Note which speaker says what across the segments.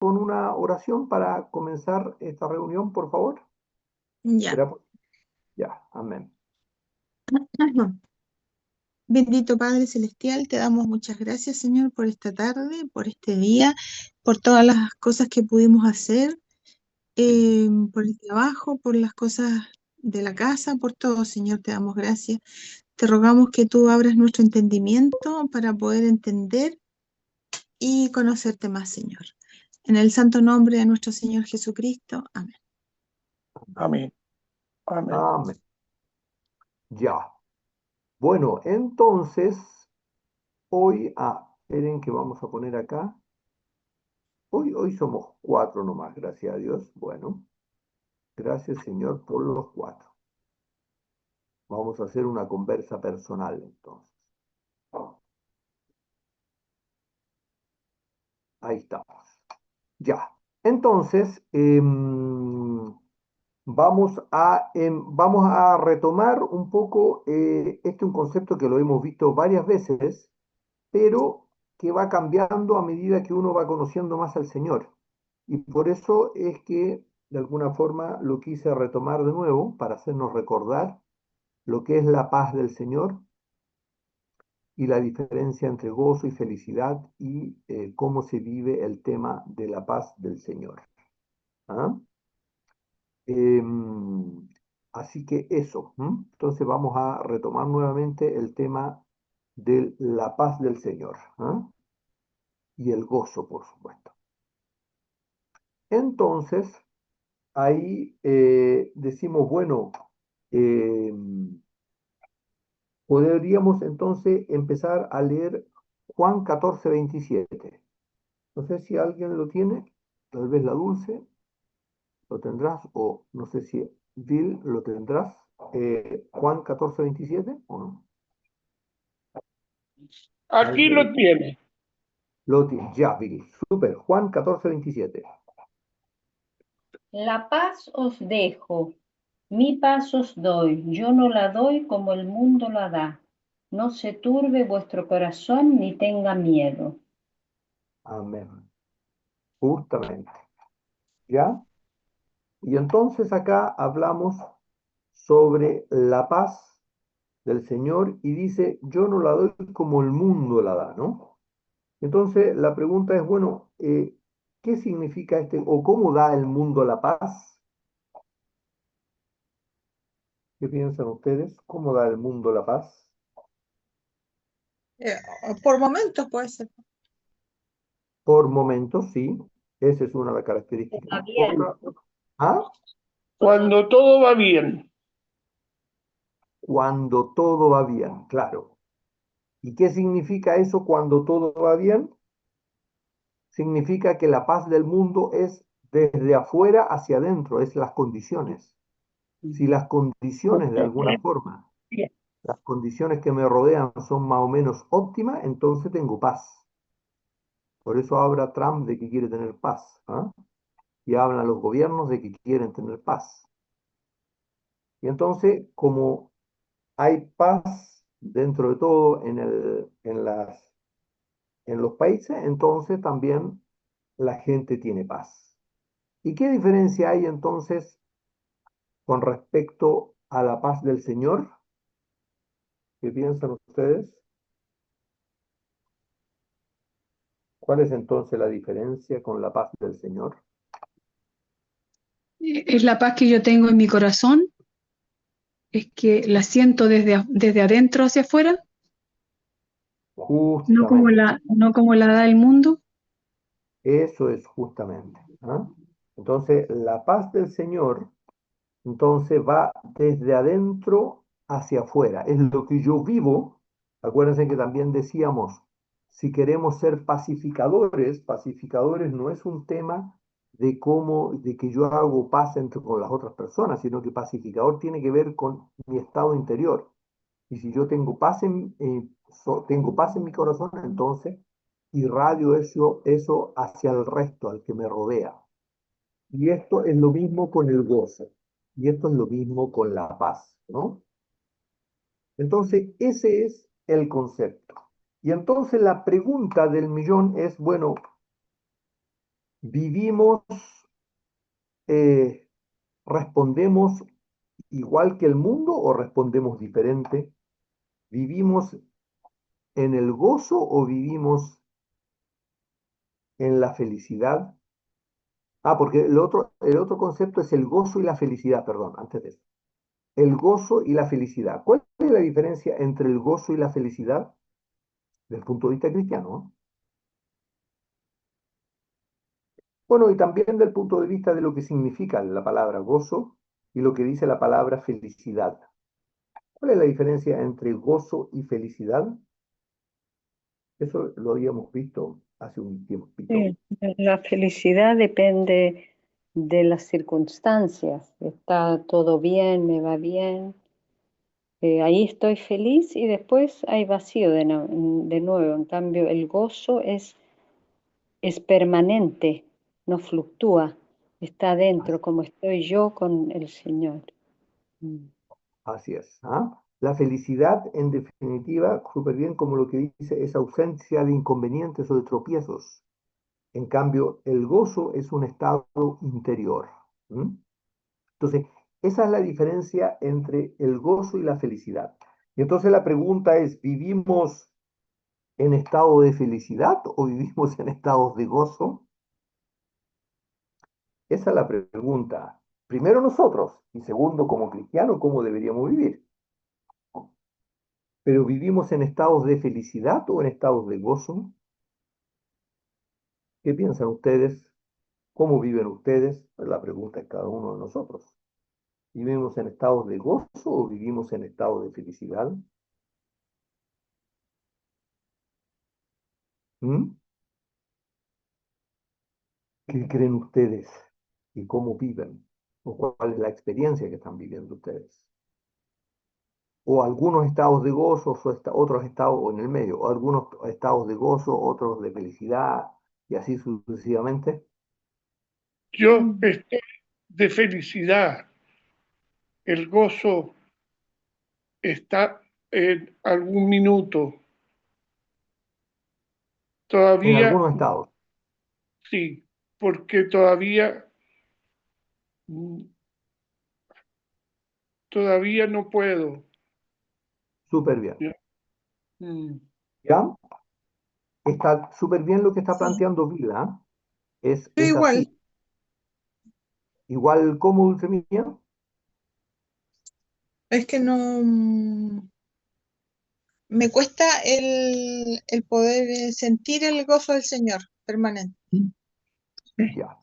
Speaker 1: con una oración para comenzar esta reunión, por favor?
Speaker 2: Ya.
Speaker 1: ¿Será Ya, amén.
Speaker 2: Bendito Padre Celestial, te damos muchas gracias, Señor, por esta tarde, por este día, por todas las cosas que pudimos hacer, por el trabajo, por las cosas de la casa, por todo, Señor, te damos gracias. Te rogamos que tú abras nuestro entendimiento para poder entender y conocerte más, Señor. En el santo nombre de nuestro Señor Jesucristo. Amén.
Speaker 3: Amén. Amén.
Speaker 1: Amén. Ya. Bueno, entonces, hoy, esperen que vamos a poner acá. Hoy somos 4 nomás, gracias a Dios. Bueno, gracias Señor por los 4. Vamos a hacer una conversa personal entonces. Ahí estamos. Ya. Entonces, vamos a retomar un poco un concepto que lo hemos visto varias veces, pero que va cambiando a medida que uno va conociendo más al Señor. Y por eso es que, de alguna forma, lo quise retomar de nuevo para hacernos recordar lo que es la paz del Señor y la diferencia entre gozo y felicidad y cómo se vive el tema de la paz del Señor. ¿Ah? Así que eso. Entonces vamos a retomar nuevamente el tema de la paz del Señor. ¿Ah? Y el gozo, por supuesto. Entonces, ahí decimos, bueno, podríamos entonces empezar a leer Juan 14:27. No sé si alguien lo tiene, tal vez la Dulce lo tendrás, o no sé si Bill lo tendrás. Juan 14:27, ¿o no?
Speaker 3: Aquí lo tiene.
Speaker 1: Lo tiene, ya, Bill. Super, Juan 14:27.
Speaker 4: La paz os dejo, mi paz os doy, yo no la doy como el mundo la da. No se turbe vuestro corazón ni tenga miedo.
Speaker 1: Amén. Justamente. ¿Ya? Y entonces acá hablamos sobre la paz del Señor y dice, yo no la doy como el mundo la da, ¿no? Entonces la pregunta es, bueno, ¿qué significa o cómo da el mundo la paz? ¿Qué piensan ustedes? ¿Cómo da el mundo la paz?
Speaker 2: Eh, por momentos puede ser.
Speaker 1: Por momentos, sí. Esa es una de las características.
Speaker 4: Está bien.
Speaker 1: ¿Ah?
Speaker 3: Cuando todo va bien.
Speaker 1: Cuando todo va bien, claro. ¿Y qué significa eso cuando todo va bien? Significa que la paz del mundo es desde afuera hacia adentro, es las condiciones. Si las condiciones de alguna forma, las condiciones que me rodean son más o menos óptimas, entonces tengo paz. Por eso habla Trump de que quiere tener paz. ¿Ah? Y hablan los gobiernos de que quieren tener paz. Y entonces, como hay paz dentro de todo en los países, entonces también la gente tiene paz. ¿Y qué diferencia hay entonces con respecto a la paz del Señor? ¿Qué piensan ustedes? ¿Cuál es entonces la diferencia con la paz del Señor?
Speaker 5: Es la paz que yo tengo en mi corazón, es que la siento desde adentro hacia afuera,
Speaker 1: Justamente,
Speaker 5: no como la da el mundo.
Speaker 1: eso es justamente. ¿Ah? Entonces, la paz del Señor, entonces va desde adentro hacia afuera. Es lo que yo vivo. Acuérdense que también decíamos, si queremos ser pacificadores, pacificadores no es un tema de que yo hago paz con las otras personas, sino que pacificador tiene que ver con mi estado interior. Y si yo tengo paz en mi corazón, entonces irradio eso hacia el resto, al que me rodea. Y esto es lo mismo con el gozo. Y esto es lo mismo con la paz, ¿no? Entonces, ese es el concepto. Y entonces la pregunta del millón es, bueno, vivimos, respondemos igual que el mundo o respondemos diferente. ¿Vivimos en el gozo o vivimos en la felicidad? Ah, porque el otro concepto es el gozo y la felicidad, perdón, antes de eso. El gozo y la felicidad. ¿Cuál es la diferencia entre el gozo y la felicidad desde el punto de vista cristiano, ¿no? Bueno, y también del punto de vista de lo que significa la palabra gozo y lo que dice la palabra felicidad. ¿Cuál es la diferencia entre gozo y felicidad? Eso lo habíamos visto hace un tiempito.
Speaker 4: Sí, la felicidad depende de las circunstancias. Está todo bien, me va bien. Ahí estoy feliz y después hay vacío de nuevo. En cambio, el gozo es permanente, no fluctúa, está dentro, como estoy yo con el Señor. Mm.
Speaker 1: Así es. ¿Ah? La felicidad, en definitiva, súper bien como lo que dice, es ausencia de inconvenientes o de tropiezos. En cambio, el gozo es un estado interior. ¿Mm? Entonces, esa es la diferencia entre el gozo y la felicidad. Y entonces la pregunta es, ¿vivimos en estado de felicidad o vivimos en estados de gozo? Esa es la pregunta. Primero nosotros y segundo como cristianos, ¿cómo deberíamos vivir? Pero ¿vivimos en estados de felicidad o en estados de gozo? ¿Qué piensan ustedes? ¿Cómo viven ustedes? Pues la pregunta es cada uno de nosotros. ¿Vivimos en estados de gozo o vivimos en estados de felicidad? ¿Mm? ¿Qué creen ustedes? ¿Y cómo viven? ¿O cuál es la experiencia que están viviendo ustedes? O algunos estados de gozo, otros estados o en el medio, o algunos estados de gozo, otros de felicidad, y así sucesivamente.
Speaker 3: Yo estoy de felicidad. El gozo está en algún minuto.
Speaker 1: En
Speaker 3: Todavía
Speaker 1: algunos estados.
Speaker 3: sí, porque mm, todavía no puedo.
Speaker 1: Súper bien.
Speaker 3: ¿Ya? Mm.
Speaker 1: ¿Ya? Está súper bien lo que está
Speaker 2: Sí,
Speaker 1: planteando Vida.
Speaker 2: yo
Speaker 1: Es
Speaker 2: igual.
Speaker 1: así. Igual como Dulce Mía.
Speaker 2: Es que no me cuesta el poder sentir el gozo del Señor permanente.
Speaker 1: Ya.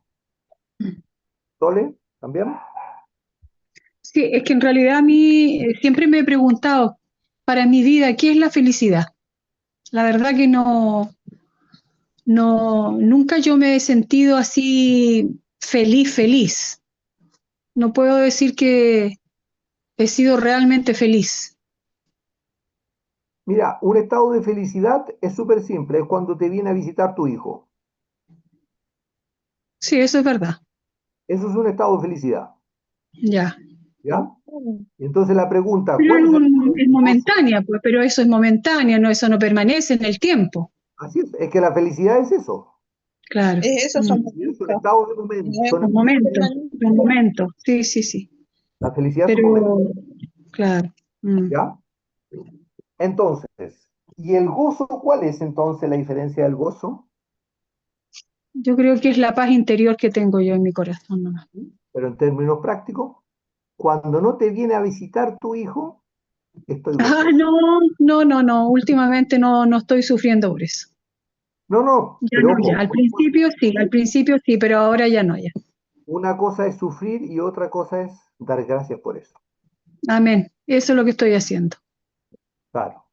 Speaker 1: ¿Sole? ¿También?
Speaker 5: Sí, es que en realidad a mí siempre me he preguntado para mi vida, ¿qué es la felicidad? La verdad que nunca yo me he sentido así feliz, feliz. No puedo decir que he sido realmente feliz.
Speaker 1: Mira, un estado de felicidad es súper simple. Es cuando te viene a visitar tu hijo.
Speaker 5: Sí, eso es verdad.
Speaker 1: Eso es un estado de felicidad.
Speaker 5: Ya.
Speaker 1: ¿Ya? Y entonces la pregunta,
Speaker 5: Pero
Speaker 1: ¿cuál es el estado
Speaker 5: es
Speaker 1: de gozo?
Speaker 5: momentánea, pues, pero eso es momentánea, no, eso no permanece en el tiempo.
Speaker 1: Así es que la felicidad es eso.
Speaker 5: Claro.
Speaker 2: Esos son
Speaker 1: Es un
Speaker 2: momentos,
Speaker 1: estado de momento.
Speaker 2: no es
Speaker 5: Un momento,
Speaker 2: permanente.
Speaker 5: un momento. Sí, sí, sí.
Speaker 1: La felicidad es un momento.
Speaker 5: Pero, claro.
Speaker 1: ¿Ya? Entonces, ¿y el gozo cuál es entonces la diferencia del gozo?
Speaker 5: Yo creo que es la paz interior que tengo yo en mi corazón nomás.
Speaker 1: Pero en términos prácticos, cuando no te viene a visitar tu hijo, estoy
Speaker 5: Ah,
Speaker 1: gozoso.
Speaker 5: no, no, no, no. Últimamente no estoy sufriendo por eso.
Speaker 1: No, no,
Speaker 5: Ya
Speaker 1: pero
Speaker 5: no, ya.
Speaker 1: ojo,
Speaker 5: Al principio sí, pero ahora ya no, ya.
Speaker 1: una cosa es sufrir y otra cosa es dar gracias por eso.
Speaker 5: Amén. Eso es lo que estoy haciendo.
Speaker 1: Claro.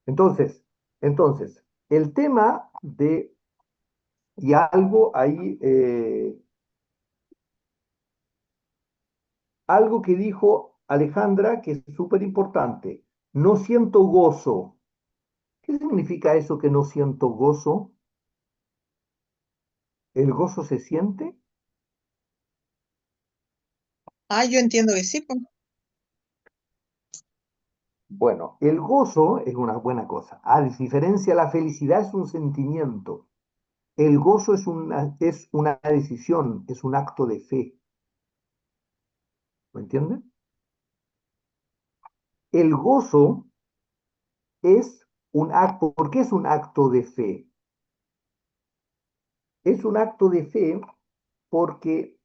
Speaker 1: Entonces, el tema y algo ahí, algo que dijo Alejandra que es súper importante. No siento gozo. ¿Qué significa eso que no siento gozo? ¿El gozo se siente?
Speaker 2: Ah, yo entiendo que sí, pues.
Speaker 1: Bueno, el gozo es una buena cosa. A diferencia, la felicidad es un sentimiento. El gozo es una decisión, es un acto de fe. ¿Me entienden? El gozo es un acto. ¿Por qué es un acto de fe? Es un acto de fe porque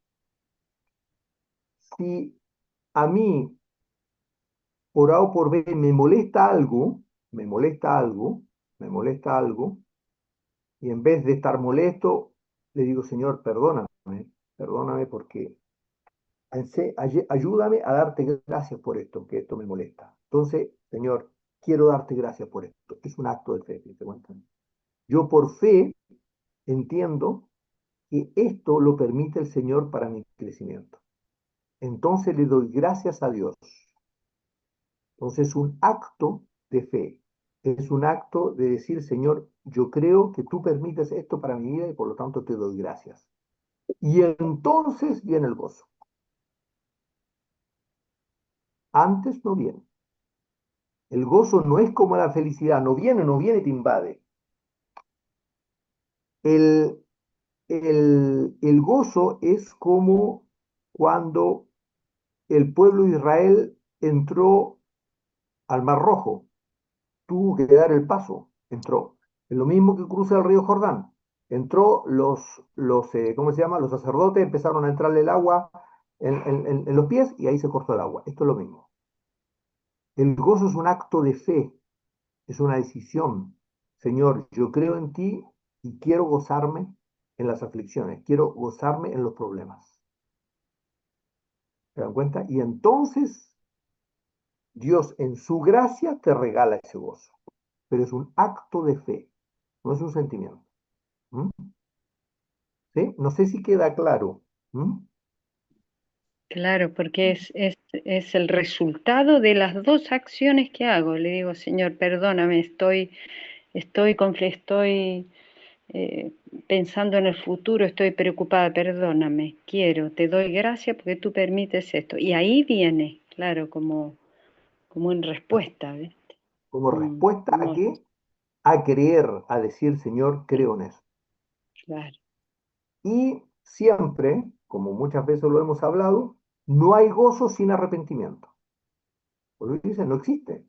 Speaker 1: si a mí, por A o por B, me molesta algo, me molesta algo, me molesta algo, y en vez de estar molesto, le digo, Señor, perdóname porque ayúdame a darte gracias por esto, que esto me molesta. Entonces, Señor, quiero darte gracias por esto. Es un acto de fe, ¿te cuenta? Yo por fe entiendo que esto lo permite el Señor para mi crecimiento. Entonces le doy gracias a Dios. Entonces es un acto de fe. Es un acto de decir, Señor, yo creo que tú permites esto para mi vida y por lo tanto te doy gracias. Y entonces viene el gozo. Antes no viene. El gozo no es como la felicidad, no viene y te invade. El, el gozo es como cuando el pueblo de Israel entró al Mar Rojo, tuvo que dar el paso, entró. Es lo mismo que cruza el río Jordán. Entró ¿cómo se llama? Los sacerdotes empezaron a entrarle el agua en los pies y ahí se cortó el agua. Esto es lo mismo. El gozo es un acto de fe, es una decisión. Señor, yo creo en ti y quiero gozarme en las aflicciones, quiero gozarme en los problemas. ¿Se dan cuenta? Y entonces Dios en su gracia te regala ese gozo. Pero es un acto de fe, no es un sentimiento. ¿Mm? ¿Sí? No sé si queda claro. ¿Mm?
Speaker 4: Claro, porque es el resultado de las dos acciones que hago. Le digo, Señor, perdóname, estoy pensando en el futuro, estoy preocupada, perdóname, te doy gracias porque tú permites esto. Y ahí viene, claro, como en respuesta, ¿ves?
Speaker 1: Como respuesta a
Speaker 4: No,
Speaker 1: qué? A creer, a decir, Señor, creo en eso.
Speaker 4: claro,
Speaker 1: Y siempre, como muchas veces lo hemos hablado, no hay gozo sin arrepentimiento. Por eso dice, no existe.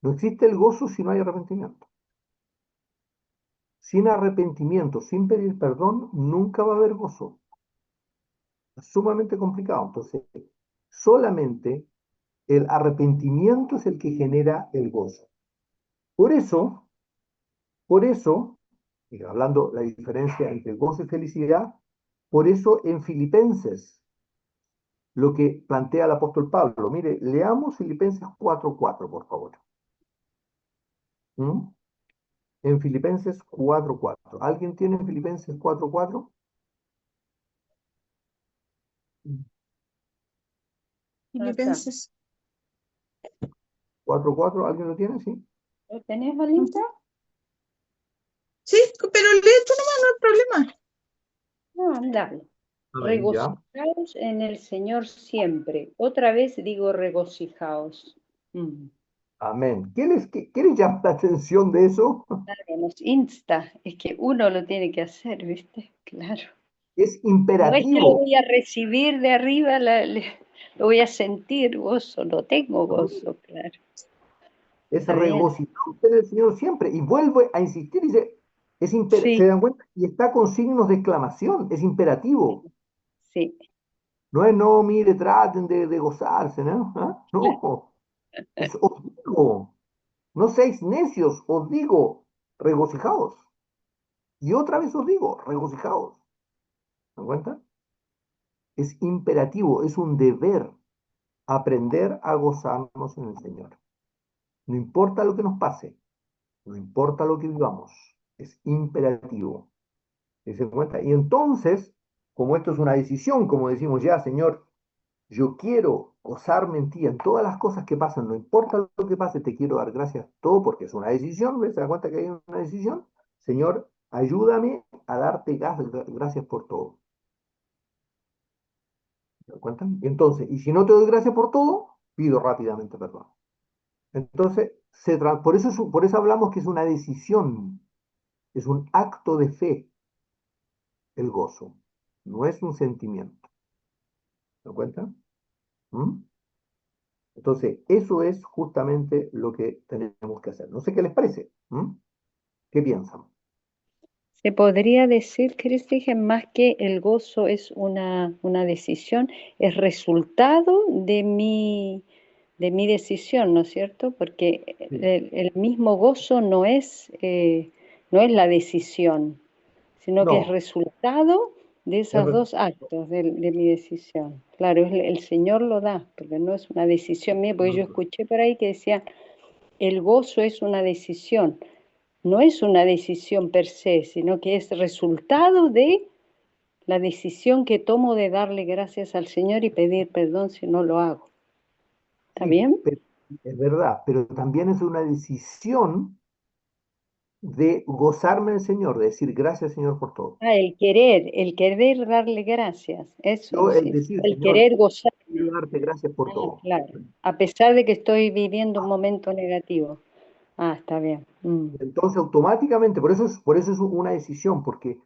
Speaker 1: No existe el gozo si no hay arrepentimiento. Sin arrepentimiento, sin pedir perdón, nunca va a haber gozo. Es sumamente complicado. Entonces, solamente el arrepentimiento es el que genera el gozo. Por eso, y hablando la diferencia entre gozo y felicidad, por eso en Filipenses, lo que plantea el apóstol Pablo, mire, leamos Filipenses 4:4, por favor. ¿Mm? En Filipenses 4:4. ¿Alguien tiene Filipenses 4:4?
Speaker 4: acá.
Speaker 2: Filipenses.
Speaker 1: 4:4, ¿alguien lo tiene? Sí.
Speaker 4: ¿Lo tenés, Valinta?
Speaker 2: Sí, pero lee tú nomás, no hay problema.
Speaker 4: No, dale.
Speaker 1: Amén, ya.
Speaker 4: Regocijaos en el Señor siempre. Otra vez digo regocijaos.
Speaker 1: Amén. ¿Qué les llama la atención de eso?
Speaker 4: Claro, nos insta, es que uno lo tiene que hacer, ¿viste? Claro.
Speaker 1: Es
Speaker 4: No es que lo
Speaker 1: imperativo.
Speaker 4: voy a recibir de arriba, lo voy a sentir gozo, lo tengo gozo, claro.
Speaker 1: Es
Speaker 4: Está bien.
Speaker 1: regocijarse en el Señor siempre. Y vuelve a insistir y dice, ¿se
Speaker 4: Sí,
Speaker 1: dan cuenta? Y está con signos de exclamación, es imperativo.
Speaker 4: sí,
Speaker 1: No es, no, mire, traten de gozarse, ¿no? ¿Ah?
Speaker 4: claro.
Speaker 1: No, os digo, no seáis necios, os digo, regocijaos. Y otra vez os digo, regocijaos. ¿Se dan cuenta? Es imperativo, es un deber aprender a gozarnos en el Señor. No importa lo que nos pase, no importa lo que vivamos, es imperativo. ¿Se dan cuenta? Y entonces, como esto es una decisión, como decimos ya, Señor, yo quiero gozarme en ti, en todas las cosas que pasan, no importa lo que pase, te quiero dar gracias todo porque es una decisión, ¿ves? ¿Se da cuenta que hay una decisión? Señor, ayúdame a darte gracias por todo. ¿Se dan cuenta? Y entonces, y si no te doy gracias por todo, pido rápidamente perdón. Entonces, por eso hablamos que es una decisión, es un acto de fe. el gozo, no es un sentimiento. ¿Se dan cuenta? ¿Mm? Entonces, eso es justamente lo que tenemos que hacer. No sé qué les parece. ¿Mm? ¿Qué piensan?
Speaker 4: Se podría decir, Cristian, más que el gozo es una decisión, es resultado de mi decisión, ¿no es cierto? Porque
Speaker 1: Sí,
Speaker 4: el mismo gozo no es la decisión, sino que es
Speaker 1: no,
Speaker 4: resultado de
Speaker 1: es
Speaker 4: esos dos actos de mi decisión. Claro, el Señor lo da, porque no es una decisión mía, porque yo escuché por ahí que decían, el gozo es una decisión. No es una decisión per se, sino que es resultado de la decisión que tomo de darle gracias al Señor y pedir perdón si no lo hago. ¿Está
Speaker 1: sí,
Speaker 4: bien?
Speaker 1: es verdad, pero también es una decisión de gozarme del Señor, de decir gracias, Señor, por todo.
Speaker 4: Ah, el querer darle gracias, eso
Speaker 1: Yo, el
Speaker 4: sí,
Speaker 1: decir,
Speaker 4: el
Speaker 1: Señor,
Speaker 4: querer
Speaker 1: quiero
Speaker 4: gozarme.
Speaker 1: darte gracias por
Speaker 4: Ah,
Speaker 1: todo.
Speaker 4: claro, a pesar de que estoy viviendo un momento negativo. Ah, está bien.
Speaker 1: Entonces, automáticamente, por eso es una decisión, porque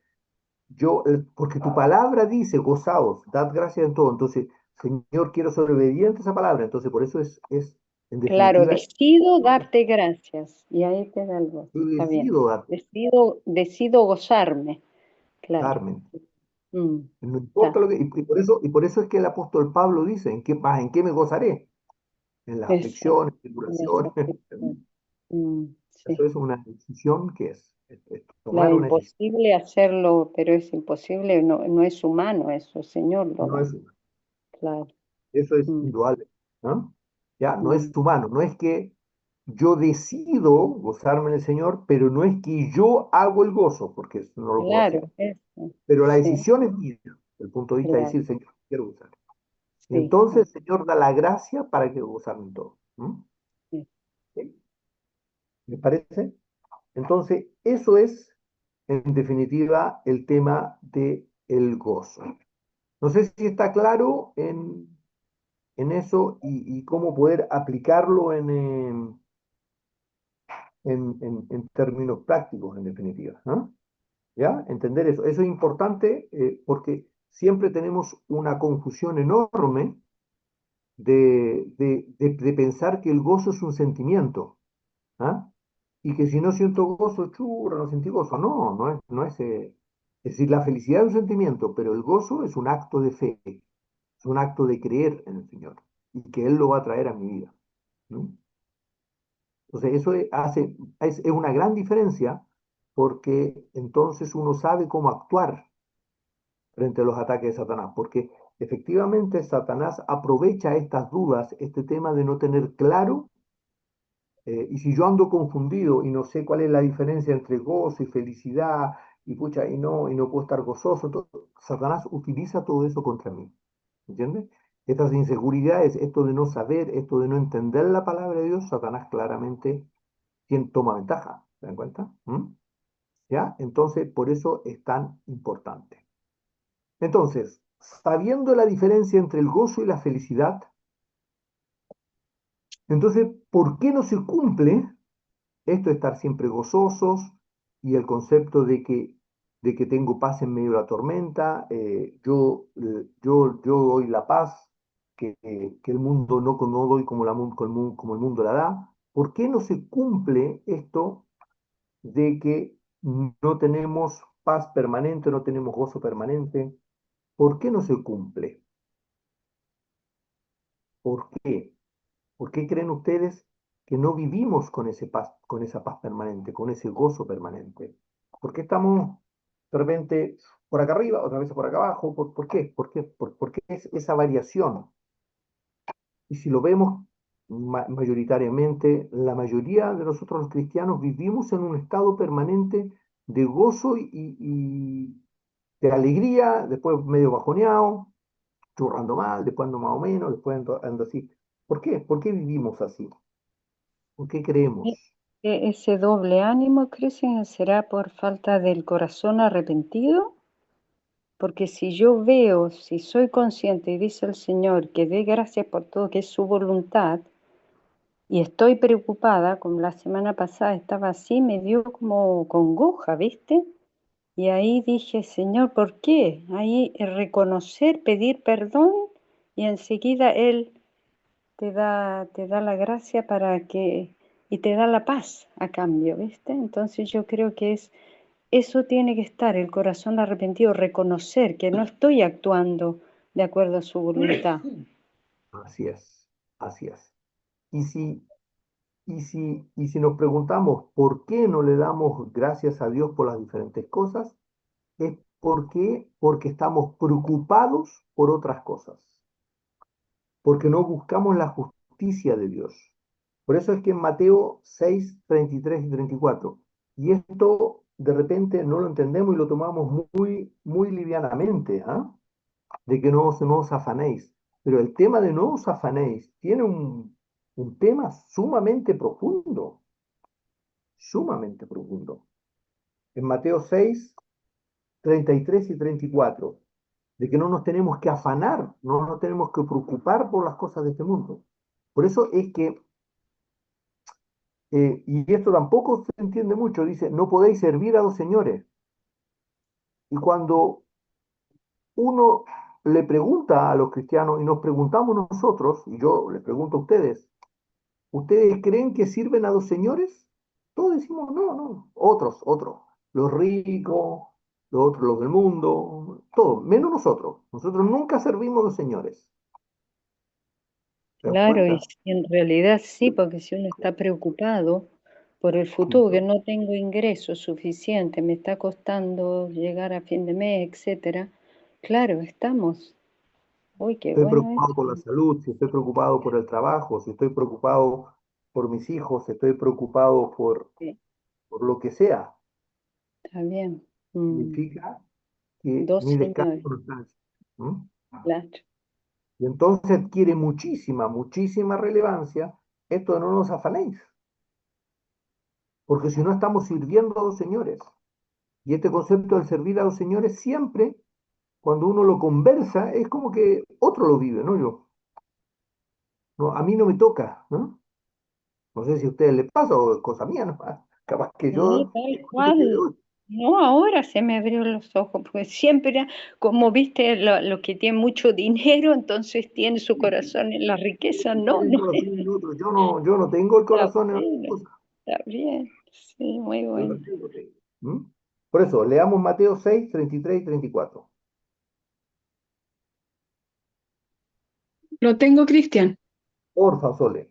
Speaker 1: tu palabra dice, gozaos, dad gracias en todo. Entonces, Señor, quiero ser obediente a esa palabra. Entonces, por eso en
Speaker 4: Claro,
Speaker 1: definitiva,
Speaker 4: decido darte gracias y ahí te da el gozo.
Speaker 1: yo
Speaker 4: Está bien.
Speaker 1: decido darte,
Speaker 4: Decido gozarme. Claro.
Speaker 1: Carmen.
Speaker 4: Mm,
Speaker 1: No
Speaker 4: está.
Speaker 1: importa lo que, y por eso es que el apóstol Pablo dice, ¿en qué me gozaré? En las
Speaker 4: Eso,
Speaker 1: aflicciones,
Speaker 4: en esa
Speaker 1: tribulaciones.
Speaker 4: aflicción.
Speaker 1: Eso
Speaker 4: Sí.
Speaker 1: es una decisión que es
Speaker 4: Claro,
Speaker 1: tomar una decisión.
Speaker 4: imposible hacerlo, pero es imposible, no, no es humano eso, el Señor lo
Speaker 1: No
Speaker 4: da.
Speaker 1: es
Speaker 4: Claro.
Speaker 1: Eso es
Speaker 4: Mm,
Speaker 1: indudable, ¿no? Ya, no es
Speaker 4: mm.
Speaker 1: humano, no es que yo decido gozarme en el Señor, pero no es que yo hago el gozo, porque eso no lo puedo hacer.
Speaker 4: Claro, eso.
Speaker 1: Pero la
Speaker 4: Sí,
Speaker 1: decisión es mía, desde el punto de vista de
Speaker 4: claro,
Speaker 1: decir, Señor, quiero gozar. Y
Speaker 4: sí,
Speaker 1: entonces el Señor da la gracia para que gozarme en todo. ¿Mm?
Speaker 4: sí.
Speaker 1: ¿Sí? ¿Les parece? Entonces, eso es, en definitiva, el tema de el gozo. No sé si está claro en eso y cómo poder aplicarlo en términos prácticos, en definitiva, ¿no? ¿Ya? Entender eso. Eso es importante porque siempre tenemos una confusión enorme de pensar que el gozo es un sentimiento, ¿ah? Y que si no siento gozo, churro, no sentí gozo. No, es decir, la felicidad es un sentimiento, pero el gozo es un acto de fe, es un acto de creer en el Señor y que Él lo va a traer a mi vida. ¿No? Entonces, eso es una gran diferencia porque entonces uno sabe cómo actuar frente a los ataques de Satanás, porque efectivamente Satanás aprovecha estas dudas, este tema de no tener claro, y si yo ando confundido y no sé cuál es la diferencia entre gozo y felicidad, y pucha, y no puedo estar gozoso, Satanás utiliza todo eso contra mí, ¿entiendes? Estas inseguridades, esto de no saber, esto de no entender la palabra de Dios, Satanás claramente toma ventaja, ¿se dan cuenta? ¿Mm? ¿Ya? Entonces, por eso es tan importante. Entonces, sabiendo la diferencia entre el gozo y la felicidad, entonces, ¿por qué no se cumple esto de estar siempre gozosos y el concepto de que tengo paz en medio de la tormenta? Yo doy la paz que el mundo no doy como el mundo la da. ¿Por qué no se cumple esto de que no tenemos paz permanente, no tenemos gozo permanente? ¿Por qué no se cumple? ¿Por qué? ¿Por qué creen ustedes que no vivimos con esa paz permanente, con ese gozo permanente? ¿Por qué estamos de repente por acá arriba, otra vez por acá abajo? ¿Por qué? ¿Por qué es esa variación? Y si lo vemos mayoritariamente, la mayoría de nosotros los cristianos vivimos en un estado permanente de gozo y de alegría, después medio bajoneado, churrando mal, después ando más o menos, después ando así. ¿Por qué? ¿Por qué vivimos así? ¿Por qué creemos?
Speaker 4: Ese doble ánimo, Cristian, será por falta del corazón arrepentido, porque si yo veo, si soy consciente y dice el Señor que dé gracias por todo, que es su voluntad, y estoy preocupada, como la semana pasada estaba así, me dio como congoja, ¿viste? Y ahí dije, Señor, ¿por qué? Ahí reconocer, pedir perdón y enseguida Él te da la gracia para que, y te da la paz a cambio, ¿viste? Entonces yo creo que eso tiene que estar, el corazón arrepentido, reconocer que no estoy actuando de acuerdo a su voluntad.
Speaker 1: Así es, así es. Y si nos preguntamos por qué no le damos gracias a Dios por las diferentes cosas, es porque estamos preocupados por otras cosas, porque no buscamos la justicia de Dios. Por eso es que en Mateo 6, 33 y 34, y esto de repente no lo entendemos y lo tomamos muy, muy livianamente, ¿ah? De que no os afanéis. Pero el tema de no os afanéis tiene un tema sumamente profundo. En Mateo 6, 33 y 34, de que no nos tenemos que afanar, no nos tenemos que preocupar por las cosas de este mundo. Por eso es que, y esto tampoco se entiende mucho, dice, no podéis servir a dos señores. Y cuando uno le pregunta a los cristianos y nos preguntamos nosotros, y yo les pregunto a ustedes, ¿ustedes creen que sirven a dos señores? Todos decimos, no, no, otros, los ricos, los otros, los del mundo, todos, menos nosotros. Nosotros nunca servimos a dos señores. ¿Te das
Speaker 4: Claro, y
Speaker 1: cuenta?
Speaker 4: en realidad sí, porque si uno está preocupado por el futuro, que no tengo ingresos suficientes, me está costando llegar a fin de mes, etcétera, claro, estamos. Uy, qué
Speaker 1: Estoy
Speaker 4: bueno
Speaker 1: preocupado por la
Speaker 4: eso.
Speaker 1: salud, si estoy preocupado por el trabajo, si estoy preocupado por mis hijos, si estoy preocupado
Speaker 4: Sí,
Speaker 1: por lo que sea,
Speaker 4: está bien.
Speaker 1: significa que
Speaker 4: Dos
Speaker 1: mi descanso
Speaker 4: señores,
Speaker 1: no está en sí. ¿Mm?
Speaker 4: claro.
Speaker 1: Y entonces adquiere muchísima relevancia esto de no nos afanéis, porque si no estamos sirviendo a dos señores. Y este concepto del servir a dos señores siempre, cuando uno lo conversa, es como que otro lo vive, no yo. No, a mí no me toca, ¿no? No sé si a ustedes les pasa o es cosa mía, ¿no? Capaz que
Speaker 4: No,
Speaker 1: yo
Speaker 4: tal
Speaker 1: escucho que de
Speaker 4: cual.
Speaker 1: hoy.
Speaker 4: No, ahora se me abrieron los ojos, porque siempre, como viste, lo que tiene mucho dinero, entonces tiene su corazón en la riqueza. No,
Speaker 1: El
Speaker 4: no,
Speaker 1: corazón en otro. Yo no tengo el
Speaker 4: está
Speaker 1: corazón en otra
Speaker 4: bien,
Speaker 1: cosa.
Speaker 4: está bien. Sí, muy
Speaker 1: Yo
Speaker 4: bueno.
Speaker 1: también lo tengo. ¿Mm? Por eso, leamos Mateo 6, 33 y 34.
Speaker 5: Lo tengo, Cristian.
Speaker 1: Porfa, Sole.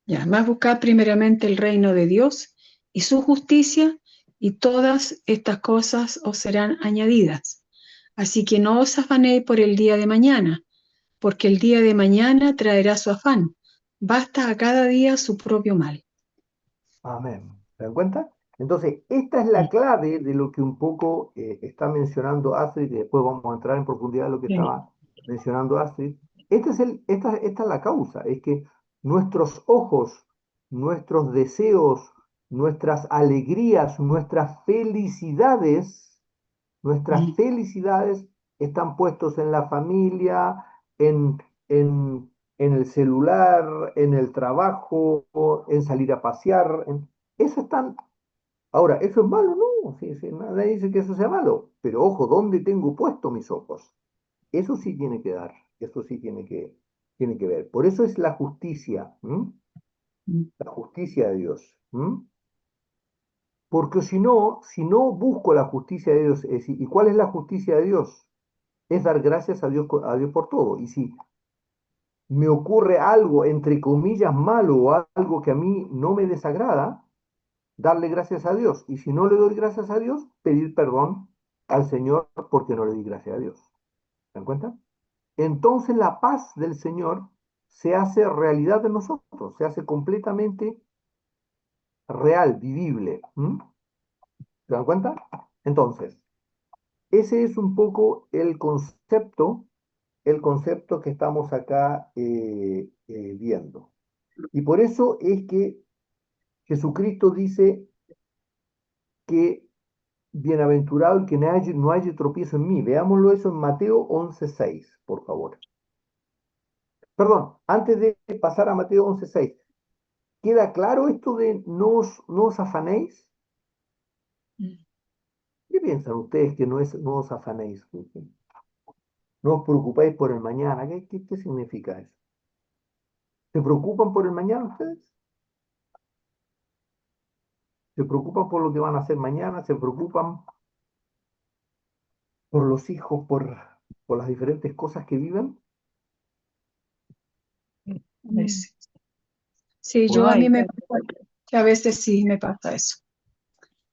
Speaker 5: Ya, más buscad primeramente el reino de Dios y su justicia, y todas estas cosas os serán añadidas. Así que no os afanéis por el día de mañana, porque el día de mañana traerá su afán. Basta a cada día su propio mal.
Speaker 1: Amén. ¿Se dan cuenta? Entonces, esta es la
Speaker 5: Sí,
Speaker 1: clave de lo que un poco está mencionando Astrid, y después vamos a entrar en profundidad en lo que
Speaker 5: sí,
Speaker 1: estaba mencionando Astrid. Esta es la causa, es que nuestros ojos, nuestros deseos, nuestras alegrías, nuestras
Speaker 5: sí,
Speaker 1: felicidades están puestos en la familia, en, en el celular, en el trabajo, en salir a pasear. Eso están. Ahora, ¿eso es malo? No, sí, sí, nadie dice que eso sea malo. Pero ojo, ¿dónde tengo puesto mis ojos? Eso sí tiene que dar, eso sí tiene que ver. Por eso es la justicia, ¿m?
Speaker 5: mm,
Speaker 1: La justicia de Dios. ¿M? Porque si no busco la justicia de Dios, es decir, ¿y cuál es la justicia de Dios? Es dar gracias a Dios por todo. Y si me ocurre algo, entre comillas, malo o algo que a mí no me desagrada, darle gracias a Dios. Y si no le doy gracias a Dios, pedir perdón al Señor porque no le di gracias a Dios. ¿Se dan cuenta? Entonces la paz del Señor se hace realidad en nosotros, se hace completamente real, vivible. ¿Mm? ¿Se dan cuenta? Entonces, ese es un poco el concepto que estamos acá viendo. Y por eso es que Jesucristo dice que bienaventurado el que no haya tropiezo en mí. Veámoslo eso en Mateo 11:6, por favor. Perdón, antes de pasar a Mateo 11:6, ¿queda claro esto de no os afanéis?
Speaker 5: mm.
Speaker 1: ¿Qué piensan ustedes que no os afanéis? No os preocupáis por el mañana. ¿Qué significa eso? ¿Se preocupan por el mañana ustedes? ¿Se preocupan por lo que van a hacer mañana? ¿Se preocupan por los hijos, por las diferentes cosas que viven?
Speaker 5: A veces. Sí,
Speaker 1: Por-
Speaker 5: yo a
Speaker 4: Ay,
Speaker 5: mí me pasa que a veces sí me pasa eso.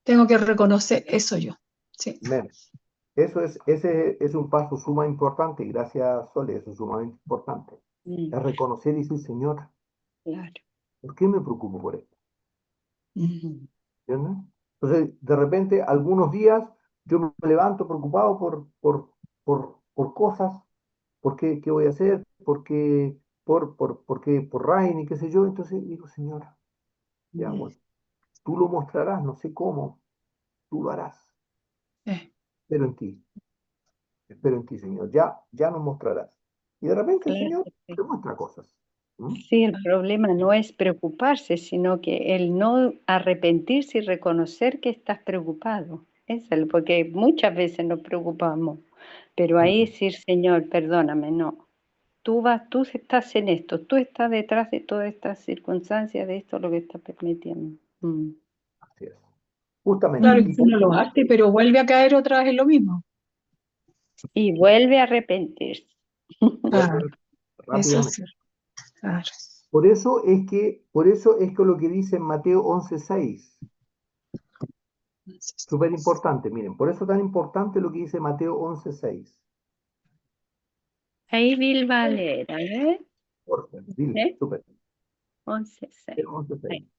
Speaker 5: Tengo que reconocer eso yo. Sí.
Speaker 1: Amén. Ese es un paso sumamente importante, y gracias, Sole, eso es sumamente importante.
Speaker 4: mm,
Speaker 1: Es reconocer y decir, Señor,
Speaker 4: claro.
Speaker 1: ¿por qué me preocupo por esto?
Speaker 4: Mm,
Speaker 1: ¿Entiendes? Entonces, de repente, algunos días yo me levanto preocupado por cosas, por qué voy a hacer, por Rain y qué sé yo. Entonces digo, Señor, ya,
Speaker 4: mm,
Speaker 1: bueno, tú lo mostrarás, no sé cómo, tú lo harás.
Speaker 5: Eh,
Speaker 1: Espero en ti, espero en ti, Señor. Ya nos mostrarás. Y de repente el
Speaker 4: claro
Speaker 1: Señor
Speaker 4: que sí.
Speaker 1: te muestra cosas. ¿Mm?
Speaker 4: Sí, el problema no es preocuparse, sino que el no arrepentirse y reconocer que estás preocupado. Porque muchas veces nos preocupamos, pero ahí decir, Señor, perdóname, no. Tú estás en esto, tú estás detrás de todas estas circunstancias, de esto lo que estás permitiendo. Mm.
Speaker 1: Así es. Justamente.
Speaker 5: claro,
Speaker 1: Y
Speaker 5: y uno lo hace, pero vuelve a caer otra vez en lo mismo.
Speaker 4: Y vuelve a arrepentirse.
Speaker 5: Claro,
Speaker 1: vuelve
Speaker 5: eso
Speaker 1: rápidamente.
Speaker 5: sí. Claro.
Speaker 1: Por eso es que lo que dice en Mateo 11:6, súper importante, miren, por eso tan importante lo que dice Mateo 11:6.
Speaker 4: Ahí Bill va a leer, a ver,
Speaker 1: Jorge, dile,
Speaker 4: ¿eh?
Speaker 1: súper.
Speaker 4: 11:6.
Speaker 1: 11:6.
Speaker 4: Ahí.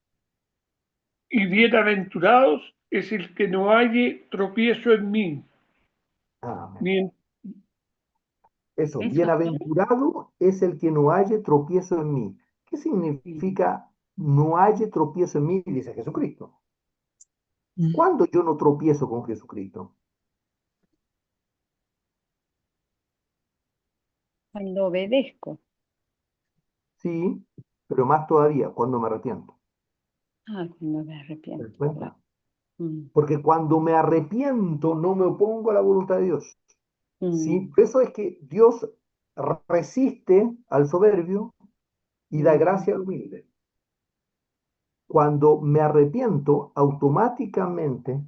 Speaker 3: Y bienaventurados es el que no halle tropiezo en mí,
Speaker 1: Amén.
Speaker 3: ni en,
Speaker 1: Eso,
Speaker 4: Eso fue.
Speaker 1: bienaventurado es el que no halle tropiezo en mí. ¿Qué significa no halle tropiezo en mí? Dice Jesucristo.
Speaker 5: Mm.
Speaker 1: ¿Cuándo yo no tropiezo con Jesucristo?
Speaker 4: Cuando obedezco.
Speaker 1: Sí, pero más todavía, cuando me arrepiento.
Speaker 4: Ah, cuando me
Speaker 1: ¿Te das
Speaker 4: arrepiento, claro.
Speaker 1: cuenta?
Speaker 4: Mm,
Speaker 1: Porque cuando me arrepiento no me opongo a la voluntad de Dios. ¿Sí?
Speaker 4: mm,
Speaker 1: Por eso es que Dios resiste al soberbio y da
Speaker 4: mm.
Speaker 1: gracia al humilde. Cuando me arrepiento, automáticamente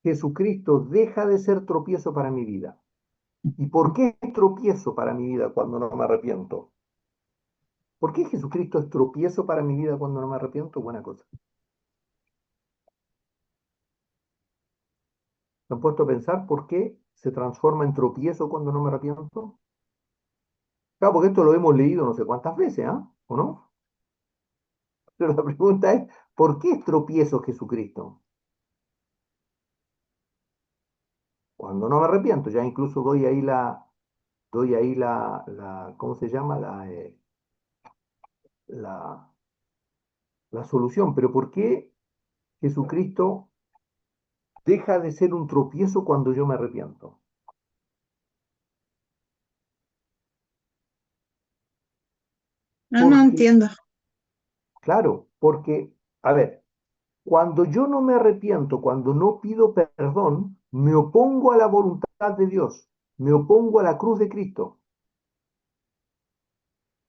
Speaker 1: Jesucristo deja de ser tropiezo para mi vida. ¿Y por qué es tropiezo para mi vida cuando no me arrepiento? ¿Por qué Jesucristo es tropiezo para mi vida cuando no me arrepiento? Buena cosa. ¿Me han puesto a pensar por qué se transforma en tropiezo cuando no me arrepiento? Claro, porque esto lo hemos leído no sé cuántas veces, ¿ah? ¿O no? Pero la pregunta es, ¿por qué es tropiezo Jesucristo? Cuando no me arrepiento, ya incluso ¿cómo se llama? La, la solución. Pero ¿por qué Jesucristo deja de ser un tropiezo cuando yo me arrepiento?
Speaker 2: No
Speaker 1: Porque,
Speaker 2: entiendo.
Speaker 1: claro, porque, a ver, cuando yo no me arrepiento, cuando no pido perdón, me opongo a la voluntad de Dios, me opongo a la cruz de Cristo.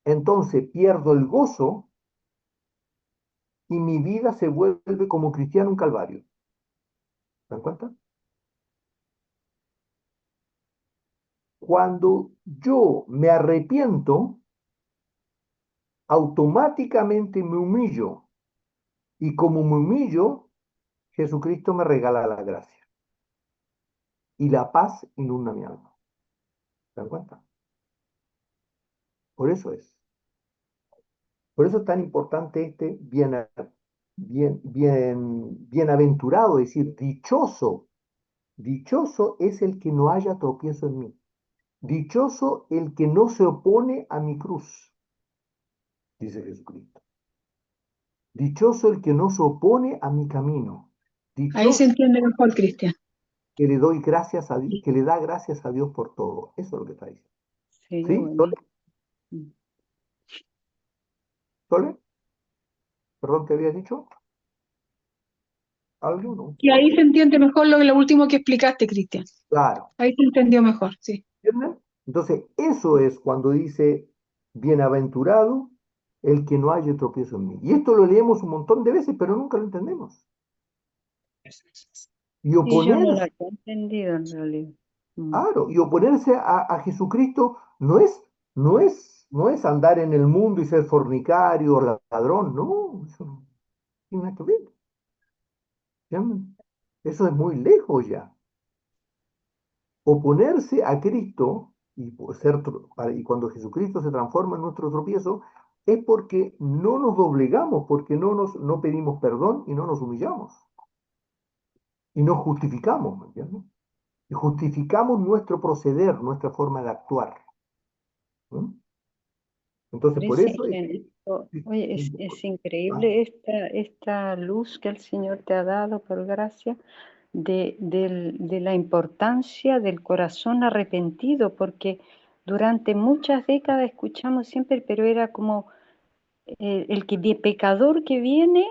Speaker 1: Entonces pierdo el gozo y mi vida se vuelve como cristiano un calvario. ¿Se dan cuenta? Cuando yo me arrepiento, automáticamente me humillo. Y como me humillo, Jesucristo me regala la gracia. Y la paz inunda mi alma. ¿Se dan cuenta? Por eso es. Por eso es tan importante este bienaventurado, es decir, dichoso. Dichoso es el que no haya tropiezo en mí. Dichoso el que no se opone a mi cruz, dice Jesucristo. Dichoso el que no se opone a mi camino.
Speaker 5: Ahí se
Speaker 1: Dichoso
Speaker 5: entiende mejor, Cristian.
Speaker 1: que le doy gracias a Dios, que le da gracias a Dios por todo. Eso es lo que está diciendo.
Speaker 4: Sí,
Speaker 1: ¿Sí? ¿Sole?
Speaker 4: bueno. Mm.
Speaker 1: ¿Sole? ¿Perdón, qué habías dicho? Algunos,
Speaker 5: Y ahí se entiende mejor lo último que explicaste, Cristian.
Speaker 1: claro.
Speaker 5: Ahí se entendió mejor, sí.
Speaker 1: ¿Entienden? Entonces, eso es cuando dice, bienaventurado el que no haya tropiezo en mí. Y esto lo leemos un montón de veces, pero nunca lo entendemos. Y
Speaker 4: Y yo no lo
Speaker 1: oponerse,
Speaker 4: había entendido en realidad.
Speaker 1: claro, y oponerse a Jesucristo no es andar en el mundo y ser fornicario o ladrón, no, eso no tiene nada que ver. ¿Entienden? Eso es muy lejos ya. Oponerse a Cristo y cuando Jesucristo se transforma en nuestro tropiezo es porque no nos doblegamos, porque no pedimos perdón y no nos humillamos y nos justificamos, ¿me entiendes? Y justificamos nuestro proceder, nuestra forma de actuar. ¿Mm? Entonces, por
Speaker 4: Parece
Speaker 1: eso es que
Speaker 4: ingenioso. Oye, es
Speaker 1: ah,
Speaker 4: increíble esta luz que el Señor te ha dado por gracia de la importancia del corazón arrepentido, porque durante muchas décadas escuchamos siempre, pero era como pecador que viene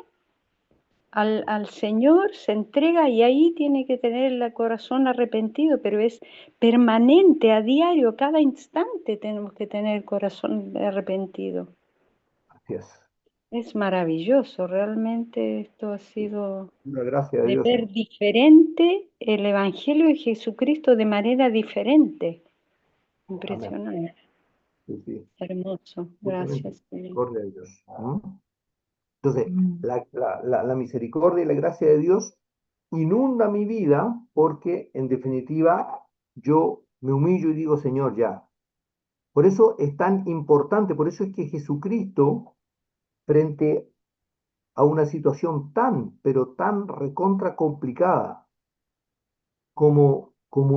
Speaker 4: al Señor, se entrega y ahí tiene que tener el corazón arrepentido, pero es permanente, a diario, cada instante tenemos que tener el corazón arrepentido.
Speaker 1: así es.
Speaker 4: Es maravilloso, realmente esto ha sido
Speaker 1: La gracia de
Speaker 4: de
Speaker 1: Dios.
Speaker 4: ver diferente el Evangelio de Jesucristo de manera diferente.
Speaker 1: Amén.
Speaker 4: Impresionante,
Speaker 1: Sí, sí.
Speaker 4: hermoso.
Speaker 1: Justamente,
Speaker 4: Gracias, Señor.
Speaker 1: misericordia de Dios. ¿Mm? Entonces,
Speaker 5: Mm.
Speaker 1: la misericordia y la gracia de Dios inunda mi vida porque, en definitiva, yo me humillo y digo, Señor, ya. Por eso es tan importante, por eso es que Jesucristo, frente a una situación tan, pero tan recontra complicada como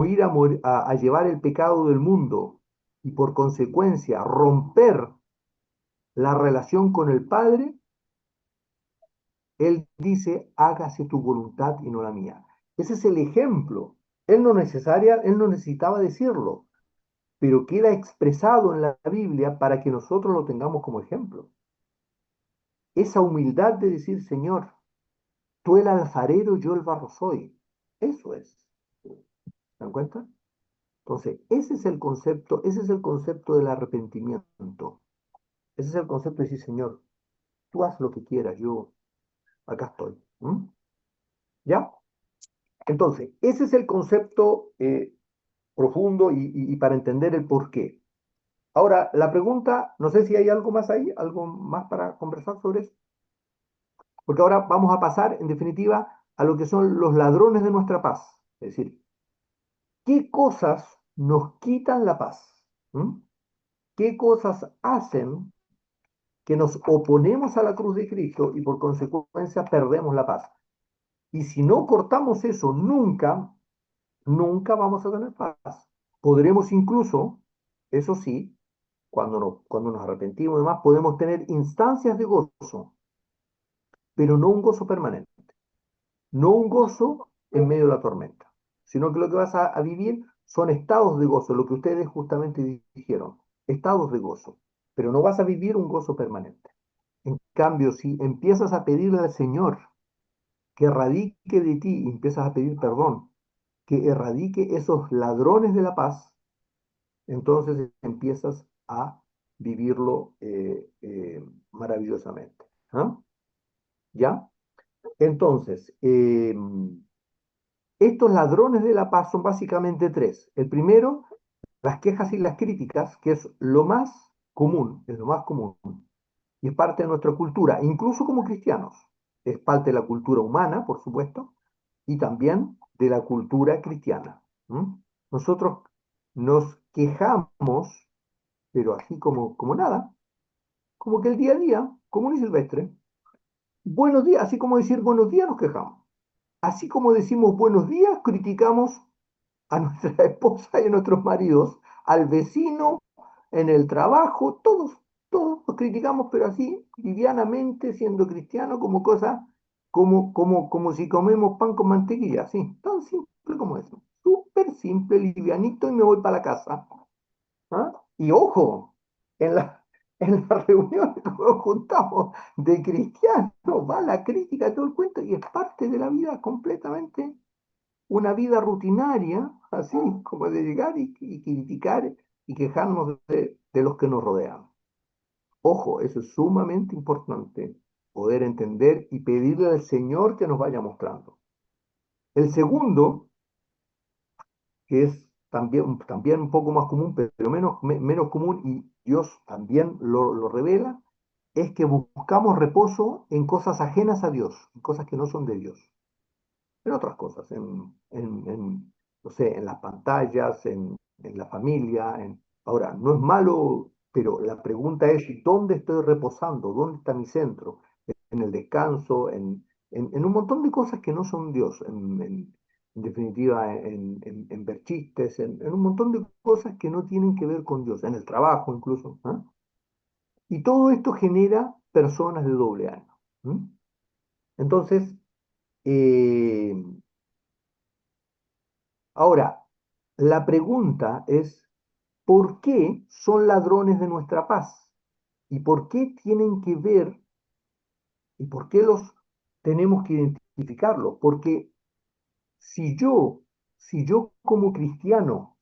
Speaker 1: ir a llevar el pecado del mundo y por consecuencia romper la relación con el Padre, Él dice, hágase tu voluntad y no la mía. Ese es el ejemplo. Él no necesitaba decirlo, pero queda expresado en la Biblia para que nosotros lo tengamos como ejemplo. Esa humildad de decir, Señor, tú el alfarero, yo el barro soy. Eso es. ¿Se dan cuenta? Entonces, ese es el concepto del arrepentimiento. Ese es el concepto de decir, Señor, tú haz lo que quieras, yo acá estoy. ¿Mm? ¿Ya? Entonces, ese es el concepto profundo y para entender el por qué. Ahora, la pregunta, no sé si hay algo más ahí, algo más para conversar sobre eso, porque ahora vamos a pasar, en definitiva, a lo que son los ladrones de nuestra paz. Es decir, ¿qué cosas nos quitan la paz? ¿Mm? ¿Qué cosas hacen que nos oponemos a la cruz de Cristo y por consecuencia perdemos la paz? Y si no cortamos eso, nunca vamos a tener paz. Podremos incluso, eso sí, cuando nos arrepentimos y demás, podemos tener instancias de gozo, pero no un gozo permanente, no un gozo en medio de la tormenta, sino que lo que vas a vivir son estados de gozo, lo que ustedes justamente dijeron, estados de gozo, pero no vas a vivir un gozo permanente. En cambio, si empiezas a pedirle al Señor que erradique de ti y empiezas a pedir perdón, que erradique esos ladrones de la paz, entonces empiezas a vivirlo maravillosamente. ¿Ah? ¿Ya? Entonces, estos ladrones de la paz son básicamente tres. El primero, las quejas y las críticas, que es lo más común, es lo más común, y es parte de nuestra cultura, incluso como cristianos. Es parte de la cultura humana, por supuesto, y también de la cultura cristiana. ¿Mm? Nosotros nos quejamos, pero así como nada, como que el día a día, común y silvestre. Buenos días, así como decir buenos días nos quejamos. Así como decimos buenos días, criticamos a nuestra esposa y a nuestros maridos, al vecino, en el trabajo, todos los criticamos, pero así, livianamente, siendo cristiano, como cosa, como si comemos pan con mantequilla, así, tan simple como eso. Súper simple, livianito y me voy para la casa. ¿Ah? Y ojo, en la, en las reuniones que nos juntamos de cristianos, va la crítica, todo el cuento, y es parte de la vida completamente, una vida rutinaria, así como de llegar y criticar y quejarnos de los que nos rodean. Ojo, eso es sumamente importante, poder entender y pedirle al Señor que nos vaya mostrando. El segundo, que es también un poco más común, pero menos común, y Dios también lo revela, es que buscamos reposo en cosas ajenas a Dios, en cosas que no son de Dios, en otras cosas, no sé, en las pantallas, en la familia. Ahora, no es malo, pero la pregunta es, ¿dónde estoy reposando? ¿Dónde está mi centro? En el descanso, en un montón de cosas que no son Dios, en definitiva, en ver chistes, en un montón de cosas que no tienen que ver con Dios, en el trabajo incluso. ¿Ah? Y todo esto genera personas de doble ánimo. ¿Mm? Entonces, eh, ahora, la pregunta es, ¿por qué son ladrones de nuestra paz? ¿Y por qué tienen que ver y por qué los tenemos que identificarlos? Porque si yo, si yo como cristiano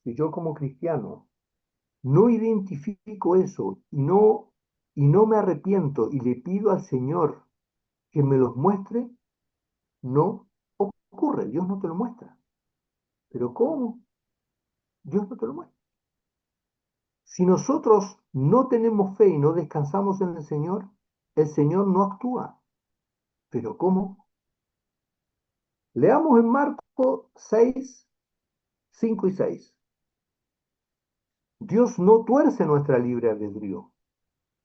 Speaker 1: no identifico eso y no me arrepiento y le pido al Señor que me los muestre, no ocurre, Dios no te lo muestra. ¿Pero cómo? Dios no te lo muestra. Si nosotros no tenemos fe y no descansamos en el Señor no actúa. ¿Pero cómo? Leamos en Marcos 6, 5 y 6. Dios no tuerce nuestra libre albedrío.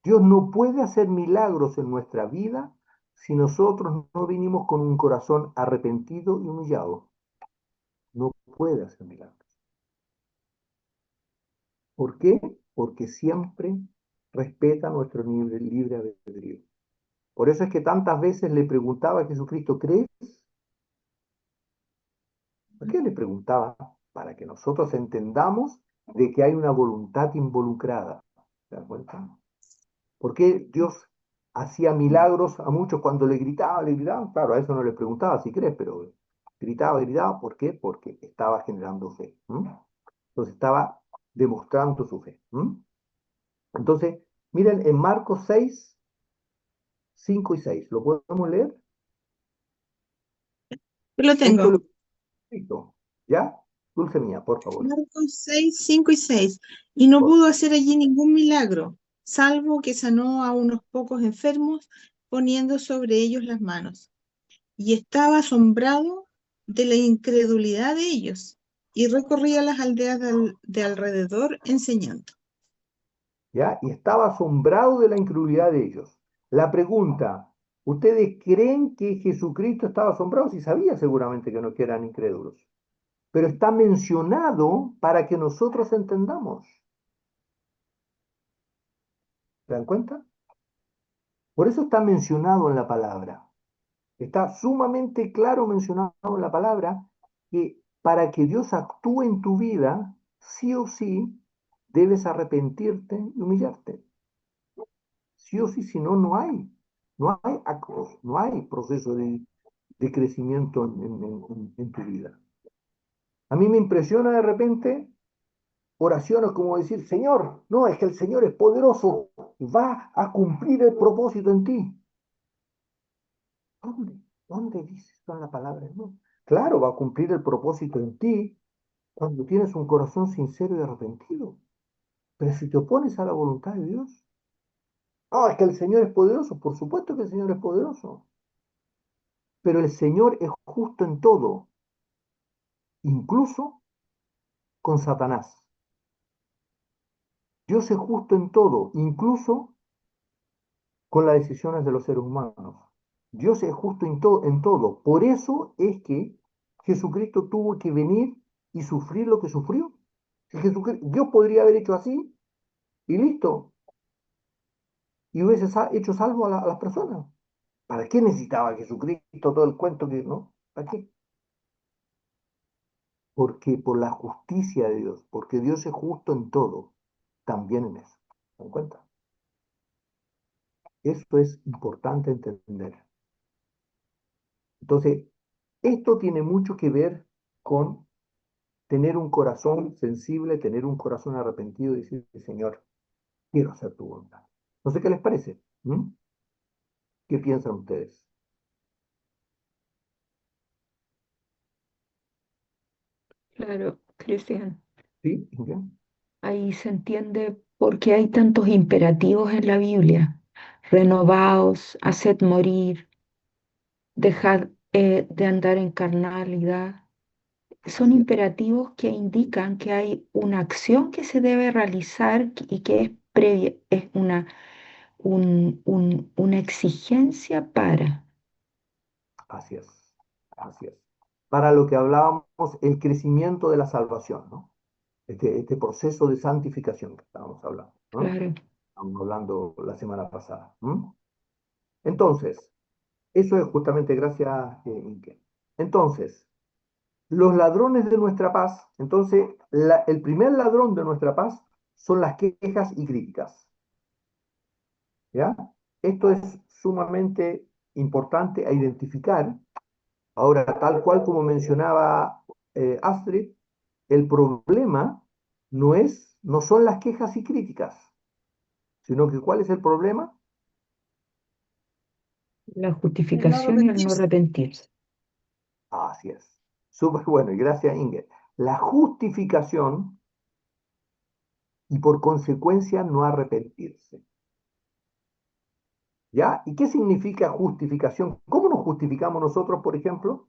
Speaker 1: Dios no puede hacer milagros en nuestra vida si nosotros no vinimos con un corazón arrepentido y humillado. No puede hacer milagros. ¿Por qué? Porque siempre respeta nuestro libre albedrío. Por eso es que tantas veces le preguntaba a Jesucristo, ¿crees? ¿Por qué le preguntaba? Para que nosotros entendamos de que hay una voluntad involucrada. ¿Se dan cuenta? ¿Por qué Dios hacía milagros a muchos cuando le gritaban? Le gritaban, claro, a eso no le preguntaba si crees, pero gritaba. ¿Por qué? Porque estaba generando fe. Entonces estaba demostrando su fe. Entonces, miren en Marcos 6, 5 y 6, ¿lo podemos leer?
Speaker 2: Yo lo
Speaker 1: Esto
Speaker 2: tengo.
Speaker 1: lo escrito, ¿ya? Dulce mía, por favor.
Speaker 2: Marcos 6, 5 y 6. Y no
Speaker 1: Por-
Speaker 2: pudo hacer allí ningún milagro, salvo que sanó a unos pocos enfermos, poniendo sobre ellos las manos. Y estaba asombrado de la incredulidad de ellos, y recorría las aldeas de alrededor enseñando.
Speaker 1: ¿Ya? Y estaba asombrado de la incredulidad de ellos. La pregunta, ¿ustedes creen que Jesucristo estaba asombrado? Si sabía seguramente que eran incrédulos. Pero está mencionado para que nosotros entendamos. ¿Se dan cuenta? Por eso está mencionado en la palabra. Está sumamente claro mencionado en la palabra que para que Dios actúe en tu vida, sí o sí, debes arrepentirte y humillarte. Sí o sí, si no, no hay actos, no hay proceso de crecimiento en tu vida. A mí me impresiona de repente oraciones como decir, Señor, no, es que el Señor es poderoso, va a cumplir el propósito en ti. ¿Dónde? ¿Dónde dice eso en la palabra? No. Claro, va a cumplir el propósito en ti cuando tienes un corazón sincero y arrepentido. Pero si te opones a la voluntad de Dios, no, es que el Señor es poderoso, por supuesto que el Señor es poderoso. Pero el Señor es justo en todo, incluso con Satanás. Dios es justo en todo, incluso con las decisiones de los seres humanos. Dios es justo en todo. Por eso es que Jesucristo tuvo que venir y sufrir lo que sufrió. Si Dios podría haber hecho así y listo, y hubiese hecho salvo a las personas. ¿Para qué necesitaba Jesucristo todo el cuento que no? ¿Para qué? Porque por la justicia de Dios, porque Dios es justo en todo, también en eso. ¿Se dan cuenta? Eso es importante entender. Entonces, esto tiene mucho que ver con tener un corazón sensible, tener un corazón arrepentido y decir, Señor, quiero hacer tu voluntad. No sé qué les parece. ¿Mm? ¿Qué piensan ustedes?
Speaker 6: Claro, Cristian,
Speaker 1: ¿Sí? ¿Bien?
Speaker 6: ahí se entiende por qué hay tantos imperativos en la Biblia. Renovaos, haced morir, dejad de andar en carnalidad. Son imperativos que indican que hay una acción que se debe realizar y que es previa, es una exigencia para.
Speaker 1: Así es. Así es. Para lo que hablábamos, el crecimiento de la salvación, ¿no? Este proceso de santificación que estábamos hablando, ¿no?
Speaker 6: Claro,
Speaker 1: Estábamos hablando la semana pasada. Entonces, eso es justamente gracias, Inke. Entonces, los ladrones de nuestra paz, entonces, el primer ladrón de nuestra paz son las quejas y críticas, ¿ya? Esto es sumamente importante a identificar. Ahora, tal cual como mencionaba Astrid, el problema no son las quejas y críticas, sino que ¿cuál es el problema?
Speaker 6: la
Speaker 2: El no
Speaker 6: justificación y el no
Speaker 2: arrepentirse.
Speaker 6: arrepentirse.
Speaker 1: Así es. Súper bueno, y gracias, Inge. La justificación y por consecuencia no arrepentirse. ¿Ya? ¿Y qué significa justificación? ¿Cómo nos justificamos nosotros, por ejemplo?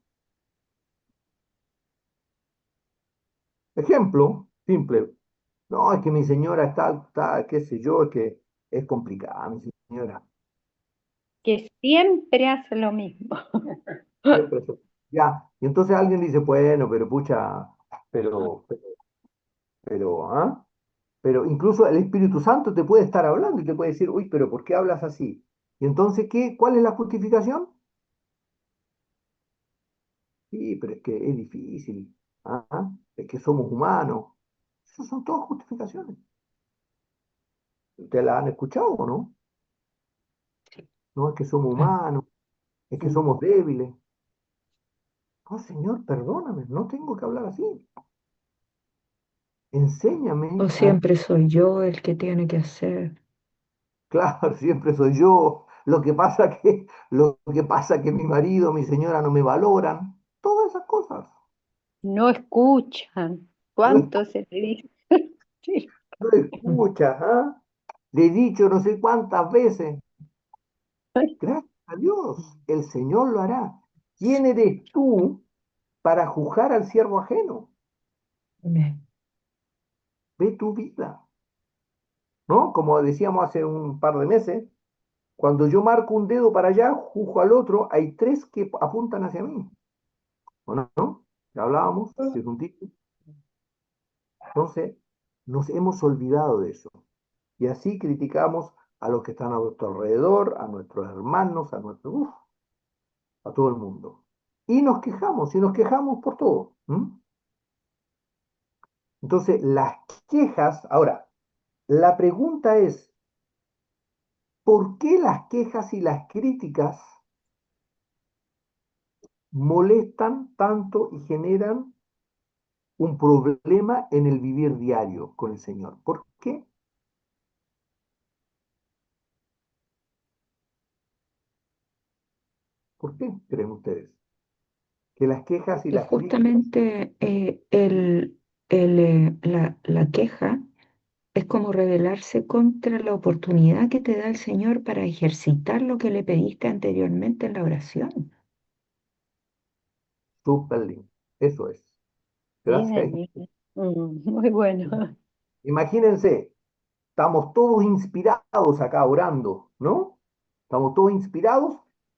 Speaker 1: Ejemplo, simple. No, es que mi señora está, qué sé yo, es que es complicada, mi señora.
Speaker 4: Que siempre hace lo mismo.
Speaker 1: Siempre ya. Y entonces alguien dice, bueno, pero pucha, pero, pero, ¿ah? Pero incluso el Espíritu Santo te puede estar hablando y te puede decir, uy, pero ¿por qué hablas así? Y entonces, ¿cuál es la justificación? Sí, pero es que es difícil. ¿Ah? Es que somos humanos. Esas son todas justificaciones. ¿Ustedes las han escuchado o no? No, es que somos
Speaker 6: Claro.
Speaker 1: humanos, es que somos débiles. No, Señor, perdóname, no tengo que hablar así. Enséñame
Speaker 6: O
Speaker 1: a...
Speaker 6: siempre soy yo el que tiene que hacer.
Speaker 1: Claro, siempre soy yo. Lo que pasa que mi marido, mi señora no me valoran. Todas esas cosas.
Speaker 4: No escuchan.
Speaker 1: No,
Speaker 4: ¿Cuánto se le dice? Sí.
Speaker 1: no escuchas, ¿ah? Le he dicho no sé cuántas veces. Gracias a Dios, el Señor lo hará. ¿Quién eres tú para juzgar al siervo ajeno?
Speaker 6: Amén.
Speaker 1: Ve tu vida, ¿no? Como decíamos hace un par de meses, cuando yo marco un dedo para allá, juzgo al otro, hay tres que apuntan hacia mí. ¿O no? ¿No? Ya hablábamos, que es un tipo. Entonces, nos hemos olvidado de eso. Y así criticamos a los que están a nuestro alrededor, a nuestros hermanos, a todo el mundo. Y nos quejamos por todo. Entonces, las quejas, ahora, la pregunta es, ¿por qué las quejas y las críticas molestan tanto y generan un problema en el vivir diario con el Señor? ¿Por qué? ¿Por qué creen ustedes? Que las quejas y
Speaker 6: Que
Speaker 1: las críticas,
Speaker 6: justamente la queja es como rebelarse contra la oportunidad que te da el Señor para ejercitar lo que le pediste anteriormente en la oración.
Speaker 1: súper lindo. Eso es.
Speaker 4: Bien
Speaker 1: Gracias.
Speaker 4: allí. Muy bueno.
Speaker 1: Imagínense, estamos todos inspirados acá orando, ¿no? Estamos todos inspirados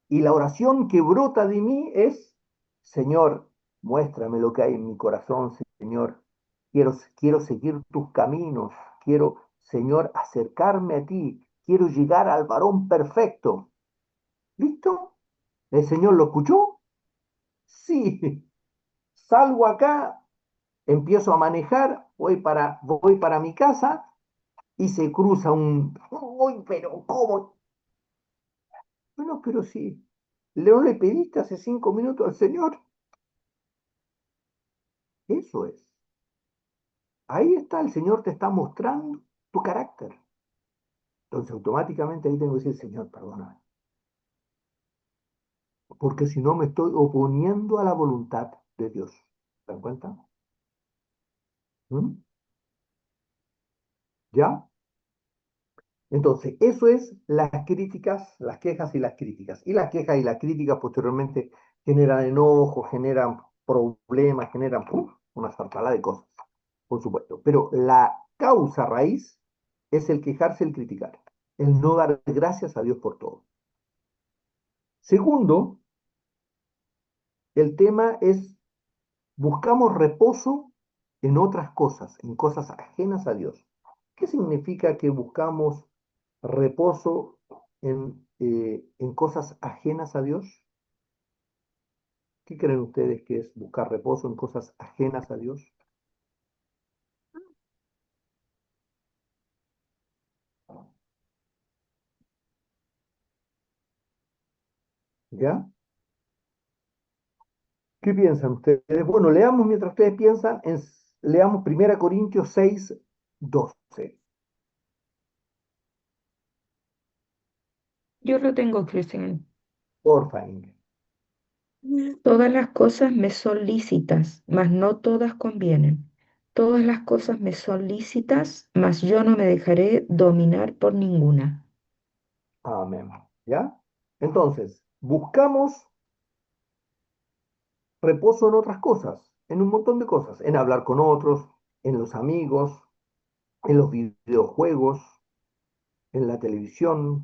Speaker 1: y la oración que brota de mí es, Señor, muéstrame lo que hay en mi corazón, Señor. Quiero seguir tus caminos, quiero, Señor, acercarme a ti, quiero llegar al varón perfecto. ¿Listo? ¿El Señor lo escuchó? Sí. Salgo acá, empiezo a manejar, voy para mi casa y se cruza un... ¡Uy, pero cómo! Bueno, pero sí, ¿no le pediste hace 5 minutos al Señor? Eso es. Ahí está, el Señor te está mostrando tu carácter. Entonces, automáticamente ahí tengo que decir, Señor, perdóname. Porque si no me estoy oponiendo a la voluntad de Dios. ¿Se dan cuenta? ¿Mm? ¿Ya? Entonces, eso es las críticas, las quejas y las críticas. Y las quejas y las críticas posteriormente generan enojo, generan problemas, generan una sartalada de cosas, por supuesto. Pero la causa raíz es el quejarse, el criticar, el no dar gracias a Dios por todo. Segundo, el tema es buscamos reposo en otras cosas, en cosas ajenas a Dios. ¿Qué significa que buscamos reposo en cosas ajenas a Dios? ¿Qué creen ustedes que es buscar reposo en cosas ajenas a Dios? ¿Ya? ¿Qué piensan ustedes? Bueno, leamos mientras ustedes piensan, leamos 1 Corintios 6:12.
Speaker 6: Yo lo tengo, Cristian.
Speaker 1: Porfa, Inge.
Speaker 6: Todas las cosas me son lícitas, mas no todas convienen. Todas las cosas me son lícitas, mas yo no me dejaré dominar por ninguna.
Speaker 1: Amén. ¿Ya? Entonces, buscamos reposo en otras cosas, en un montón de cosas, en hablar con otros, en los amigos, en los videojuegos, en la televisión,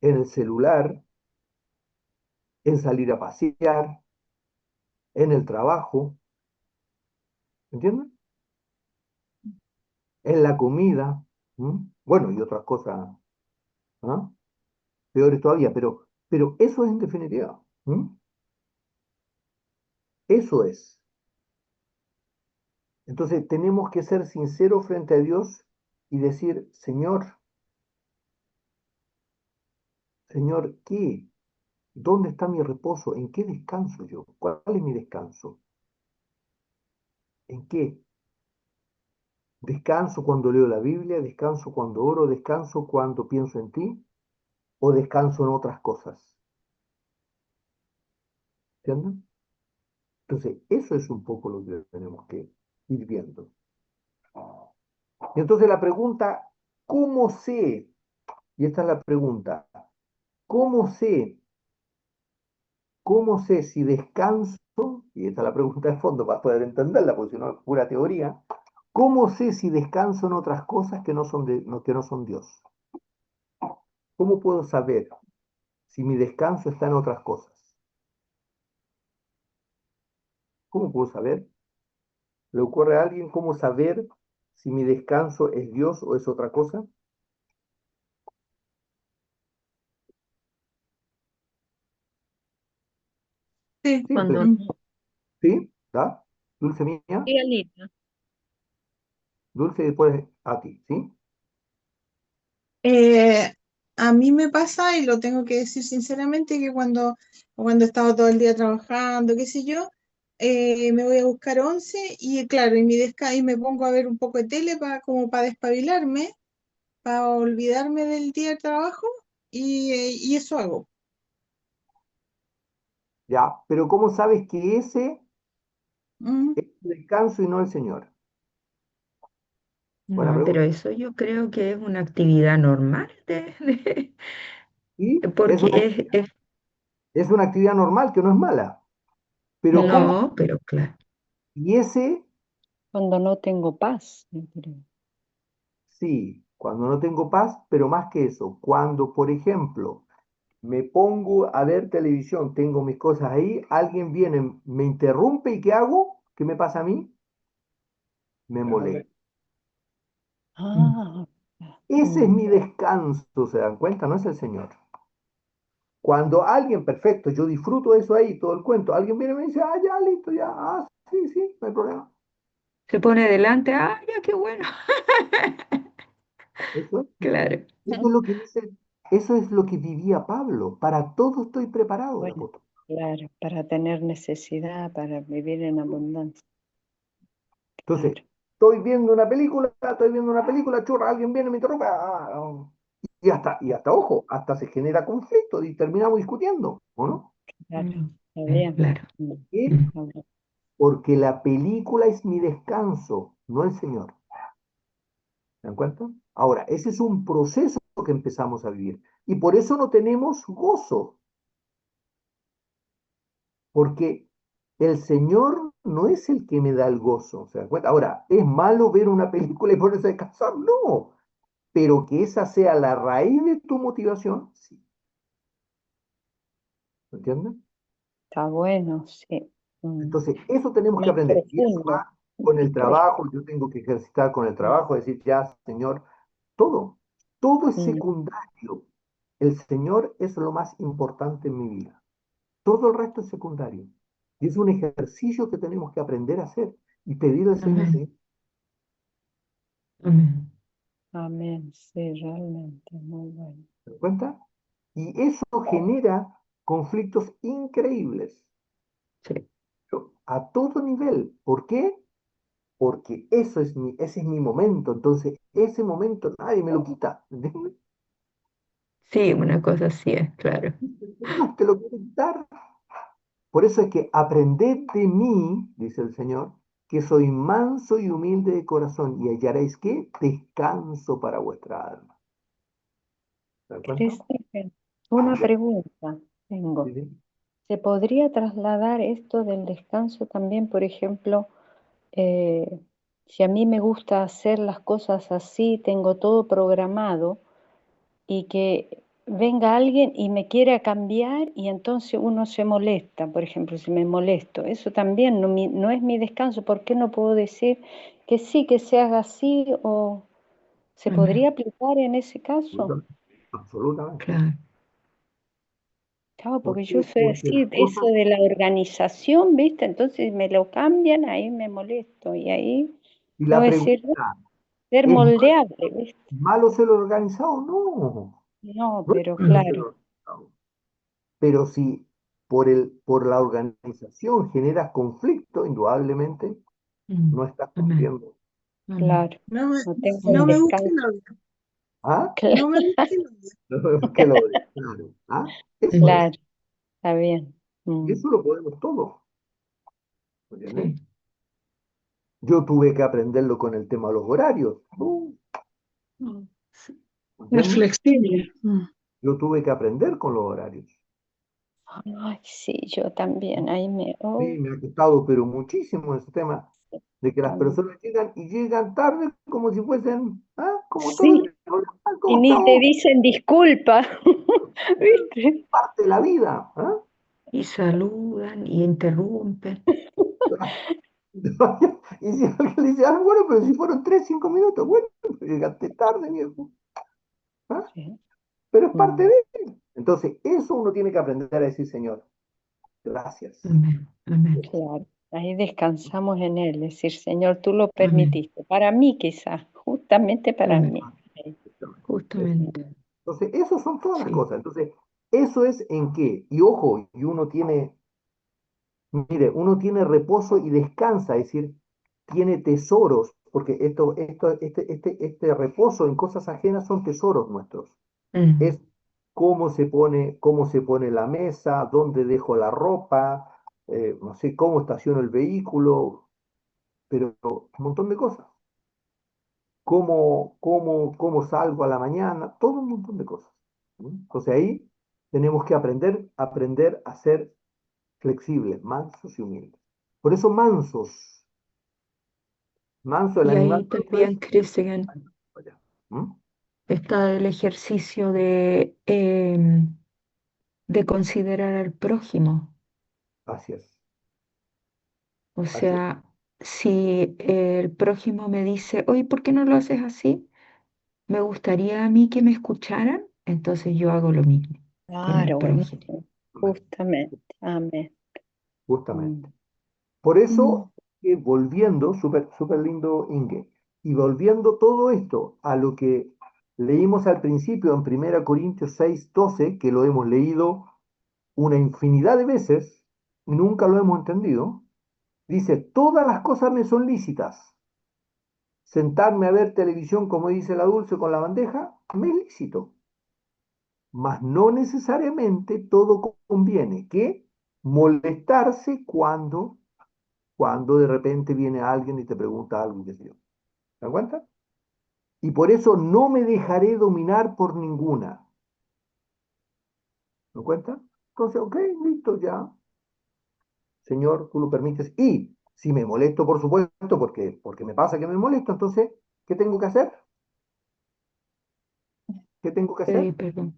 Speaker 1: en el celular, en salir a pasear, en el trabajo, ¿entienden? En la comida, ¿m? Bueno, y otras cosas, ¿ah? Peores todavía, pero eso es en definitiva. ¿M? Eso es. Entonces tenemos que ser sinceros frente a Dios y decir, Señor, Señor, ¿qué? ¿Dónde está mi reposo? ¿En qué descanso yo? ¿Cuál es mi descanso? ¿En qué? ¿Descanso cuando leo la Biblia? ¿Descanso cuando oro? ¿Descanso cuando pienso en ti? ¿O descanso en otras cosas? ¿Entienden? Entonces, eso es un poco lo que tenemos que ir viendo. Y entonces la pregunta, ¿cómo sé? Y esta es la pregunta, ¿cómo sé? ¿Cómo sé si descanso? Y esta es la pregunta de fondo para poder entenderla, porque si no es pura teoría. ¿Cómo sé si descanso en otras cosas que que no son Dios? ¿Cómo puedo saber si mi descanso está en otras cosas? ¿Cómo puedo saber? ¿Le ocurre a alguien cómo saber si mi descanso es Dios o es otra cosa?
Speaker 2: Sí.
Speaker 4: Cuando
Speaker 1: Simple, ¿sí? ¿Da? Dulce mía,
Speaker 4: sí, Alita.
Speaker 1: Dulce y después a ti, ¿sí?
Speaker 2: Eh, a mí me pasa, y lo tengo que decir sinceramente, que cuando he estado todo el día trabajando, qué sé yo, me voy a buscar once y claro, y me pongo a ver un poco de tele como para despabilarme, para olvidarme del día de trabajo y eso hago.
Speaker 1: Ya, pero ¿cómo sabes que ese
Speaker 2: Mm,
Speaker 1: es tu descanso y no el Señor? Buena
Speaker 6: No, pero
Speaker 1: pregunta.
Speaker 6: eso yo creo que es una actividad normal
Speaker 1: Y
Speaker 6: porque
Speaker 1: es una actividad normal que no es mala. Pero ¿cómo?
Speaker 6: no, pero claro.
Speaker 1: Y ese,
Speaker 4: Cuando no tengo paz, yo creo.
Speaker 1: sí, cuando no tengo paz, pero más que eso, cuando, por ejemplo, me pongo a ver televisión, tengo mis cosas ahí, alguien viene, me interrumpe y ¿qué hago? ¿Qué me pasa a mí? Me molesto.
Speaker 4: Ah,
Speaker 1: Ese es
Speaker 4: mm.
Speaker 1: mi descanso, ¿se dan cuenta? No es el Señor. Cuando alguien, perfecto, yo disfruto de eso ahí, todo el cuento, alguien viene y me dice, ah, ya, listo, ya, ah, sí, sí, no hay problema.
Speaker 6: Se pone delante, ah, ya, qué bueno.
Speaker 1: Eso es,
Speaker 6: Claro.
Speaker 1: eso es lo que dice, Eso es lo que vivía Pablo. Para todo estoy preparado, el
Speaker 4: Bueno,
Speaker 1: apóstol.
Speaker 4: claro, para tener necesidad, para vivir en abundancia.
Speaker 1: Entonces,
Speaker 4: Claro,
Speaker 1: estoy viendo una película, churra, alguien viene y me interrumpe. Ojo, hasta se genera conflicto y terminamos discutiendo, ¿o no?
Speaker 4: claro, está bien.
Speaker 6: Claro.
Speaker 1: ¿Por qué?
Speaker 4: Está bien.
Speaker 1: Porque la película es mi descanso, no el Señor. ¿Se dan cuenta? Ahora, ese es un proceso que empezamos a vivir. Y por eso no tenemos gozo, porque el Señor no es el que me da el gozo. ¿Se dan cuenta? Ahora, ¿es malo ver una película y ponerse a descansar? No, pero que esa sea la raíz de tu motivación, sí. ¿Entienden?
Speaker 4: Está bueno, sí.
Speaker 1: Entonces, eso tenemos que
Speaker 4: Más
Speaker 1: aprender. Y eso
Speaker 4: profundo.
Speaker 1: va con el
Speaker 4: Pro-
Speaker 1: trabajo, yo tengo que ejercitar con el trabajo, decir, ya, Señor, todo, todo es
Speaker 4: Mm,
Speaker 1: secundario. El Señor es lo más importante en mi vida. Todo el resto es secundario. Y es un ejercicio que tenemos que aprender a hacer y pedir al Señor,
Speaker 6: Amén.
Speaker 1: Señor,
Speaker 6: Amén.
Speaker 4: Amén, sí, realmente, muy bueno.
Speaker 1: ¿te das cuenta? Y eso genera conflictos increíbles,
Speaker 6: Sí.
Speaker 1: pero a todo nivel. ¿Por qué? Porque ese es mi momento. Entonces, ese momento nadie me lo quita. ¿Entiendes?
Speaker 6: Sí, una cosa así es, claro.
Speaker 1: No te lo quiere quitar. Por eso es que aprended de mí, dice el Señor, que soy manso y humilde de corazón, y hallaréis que descanso para vuestra alma. ¿Te das cuenta?
Speaker 4: Christopher, una
Speaker 1: Ya,
Speaker 4: pregunta
Speaker 1: sí,
Speaker 4: tengo.
Speaker 1: sí.
Speaker 4: ¿Se podría trasladar esto del descanso también, por ejemplo, eh, si a mí me gusta hacer las cosas así, tengo todo programado y que venga alguien y me quiera cambiar y entonces uno se molesta, por ejemplo, si me molesto, eso también no es mi descanso, ¿por qué no puedo decir que sí, que se haga así o se
Speaker 6: Amén.
Speaker 4: podría aplicar en ese caso?
Speaker 1: Absolutamente. Absolutamente.
Speaker 6: Claro.
Speaker 4: Claro,
Speaker 1: ¿Por
Speaker 4: porque yo
Speaker 1: qué?
Speaker 4: soy
Speaker 1: Porque
Speaker 4: así,
Speaker 1: las
Speaker 4: eso
Speaker 1: cosas,
Speaker 4: de la organización, ¿viste? Entonces me lo cambian, ahí me molesto y ahí
Speaker 1: y
Speaker 4: tengo
Speaker 1: la
Speaker 4: que decir,
Speaker 1: pregunta,
Speaker 4: ser
Speaker 1: ¿es
Speaker 4: moldeable, ¿viste?
Speaker 1: malo ser organizado? No,
Speaker 4: No,
Speaker 1: no es
Speaker 4: pero
Speaker 1: malo ser
Speaker 6: Mm,
Speaker 4: claro,
Speaker 1: organizado. Pero si por la organización generas conflicto, indudablemente
Speaker 6: mm.
Speaker 1: no estás
Speaker 6: Amén.
Speaker 1: cumpliendo.
Speaker 6: Amén.
Speaker 4: claro,
Speaker 2: No me,
Speaker 4: no tengo
Speaker 2: no
Speaker 4: el
Speaker 2: me busquen
Speaker 4: descanso.
Speaker 2: odio,
Speaker 1: ¿Ah?
Speaker 2: no me busquen odio.
Speaker 1: Que lo claro. ¿Ah? Eso es.
Speaker 4: Claro, está bien.
Speaker 1: Y
Speaker 4: Mm.
Speaker 1: eso lo podemos todos. ¿Entiendes?
Speaker 6: Sí.
Speaker 1: Yo tuve que aprenderlo con el tema de los horarios.
Speaker 6: Mm, sí.
Speaker 5: Ser
Speaker 1: ¿Entiendes?
Speaker 5: flexible.
Speaker 1: Yo tuve que aprender con los horarios.
Speaker 4: Ay, sí, yo también, ahí me,
Speaker 1: Sí,
Speaker 4: oh,
Speaker 1: me ha costado, pero muchísimo ese tema de que las
Speaker 4: también.
Speaker 1: personas llegan y llegan tarde como si fuesen, como todo el
Speaker 4: Sí,
Speaker 1: día. Hola,
Speaker 4: y
Speaker 1: ¿cómo
Speaker 4: ni te
Speaker 1: estamos?
Speaker 4: dicen disculpa, ¿viste?
Speaker 1: Parte de la vida.
Speaker 6: Y saludan y interrumpen.
Speaker 1: Y si alguien le dice, bueno, pero si fueron 3, 5 minutos, bueno, llegaste tarde, viejo. ¿Ah?
Speaker 4: Sí.
Speaker 1: Pero es parte
Speaker 4: Mm.
Speaker 1: de él. Entonces, eso uno tiene que aprender a decir, Señor, gracias.
Speaker 6: Amén. Amén.
Speaker 4: Claro, ahí descansamos en Él, decir, Señor, tú lo
Speaker 6: Amén.
Speaker 4: permitiste, para mí quizás, justamente para
Speaker 6: Amén.
Speaker 4: mí. Sí.
Speaker 6: Justamente.
Speaker 1: Entonces, eso son todas las
Speaker 6: Sí.
Speaker 1: cosas. Entonces, eso es en qué. Y ojo, y uno tiene, mire, uno tiene reposo y descansa, es decir, tiene tesoros, porque este reposo en cosas ajenas son tesoros nuestros.
Speaker 6: Mm,
Speaker 1: Es cómo se pone la mesa, dónde dejo la ropa, no sé, cómo estaciono el vehículo, pero un montón de cosas. Cómo salgo a la mañana, todo un montón de cosas. ¿No? Entonces ahí tenemos que aprender a ser flexibles, mansos y humildes. Por eso mansos, manso el
Speaker 6: Y
Speaker 1: animal
Speaker 6: ahí
Speaker 1: manso es.
Speaker 6: también, Cristian,
Speaker 1: ¿Mm?
Speaker 6: está el ejercicio de considerar al prójimo.
Speaker 1: Así es,
Speaker 6: O
Speaker 1: así es.
Speaker 6: sea, si el prójimo me dice, oye, ¿por qué no lo haces así? Me gustaría a mí que me escucharan, entonces yo hago lo mismo con el
Speaker 4: Claro,
Speaker 6: prójimo.
Speaker 4: buenísimo, justamente, amén.
Speaker 1: Justamente.
Speaker 4: Mm.
Speaker 1: Por
Speaker 4: Mm.
Speaker 1: eso, volviendo, súper súper lindo Inge, y volviendo todo esto a lo que Leímos al principio en 1 Corintios 6:12, que lo hemos leído una infinidad de veces y nunca lo hemos entendido. Dice, todas las cosas me son lícitas. Sentarme a ver televisión, como dice la Dulce, con la bandeja, me es lícito. Mas no necesariamente todo conviene. ¿Qué? Molestarse cuando de repente viene alguien y te pregunta algo, qué sé yo. ¿Te das cuenta? Y por eso no me dejaré dominar por ninguna. ¿Me das cuenta? Entonces, ok, listo, ya. Señor, tú lo permites. Y si me molesto, por supuesto, porque me pasa que me molesto, entonces, ¿qué tengo que hacer? ¿Qué tengo que hacer?
Speaker 6: Perdón.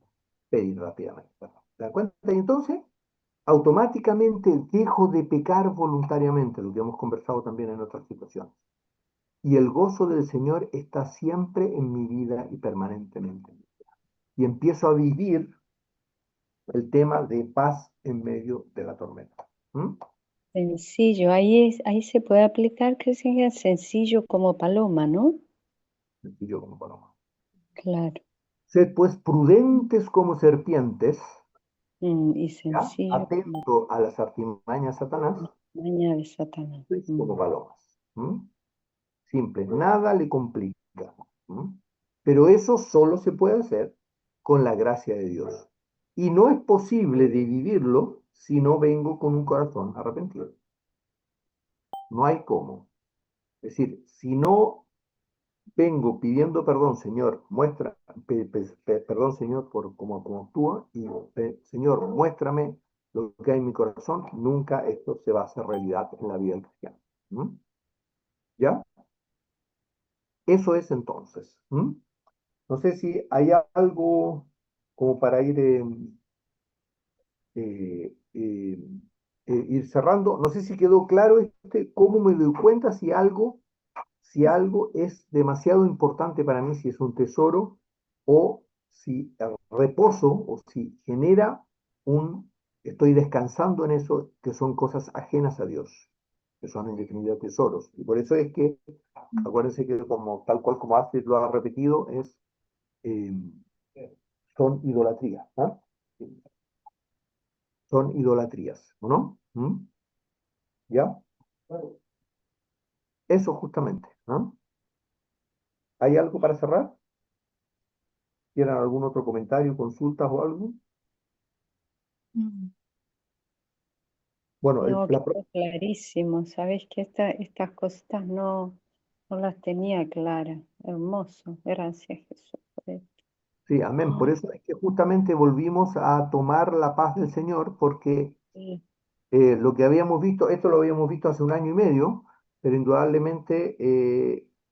Speaker 1: Pedir rápidamente. ¿Te das cuenta? Y entonces, automáticamente dejo de pecar voluntariamente, lo que hemos conversado también en otras situaciones. Y el gozo del Señor está siempre en mi vida y permanentemente. Y empiezo a vivir el tema de paz en medio de la tormenta. ¿Mm?
Speaker 4: Sencillo, ahí se puede aplicar que sea sencillo como paloma, ¿no?
Speaker 1: Sencillo como paloma.
Speaker 4: Claro.
Speaker 1: Sed pues prudentes como serpientes,
Speaker 4: Y
Speaker 1: ¿ya?
Speaker 4: sencillo como
Speaker 1: Atento a las artimañas de Satanás,
Speaker 4: maña de Satanás.
Speaker 1: como palomas. ¿Mm? Simple, nada le complica. ¿Mm? Pero eso solo se puede hacer con la gracia de Dios. Y no es posible de vivirlo si no vengo con un corazón arrepentido. No hay cómo. Es decir, si no vengo pidiendo perdón, Señor, perdón, Señor, por cómo actúa, y Señor, muéstrame lo que hay en mi corazón, nunca esto se va a hacer realidad en la vida del cristiano. ¿Mm? ¿Ya? Eso es entonces. ¿Mm? No sé si hay algo como para eh, eh, ir cerrando. No sé si quedó claro cómo me doy cuenta si algo es demasiado importante para mí, si es un tesoro, o si reposo, o si genera estoy descansando en eso, que son cosas ajenas a Dios, que son en definitiva tesoros. Y por eso es que, acuérdense que como, tal cual como Astrid lo ha repetido, eh, son idolatrías, ¿ah? Son idolatrías, ¿o no? ¿Mm? ¿Ya? Eso justamente, ¿no? ¿Hay algo para cerrar? ¿Tienen algún otro comentario, consultas o algo?
Speaker 2: Mm.
Speaker 1: Bueno,
Speaker 4: No, quedó clarísimo. Sabes que estas cositas no las tenía claras. Hermoso. Gracias, Jesús, por esto.
Speaker 1: sí, amén. Por eso es que justamente volvimos a tomar la paz del Señor, porque
Speaker 4: Sí,
Speaker 1: lo que habíamos visto, esto lo habíamos visto hace un año y medio, pero indudablemente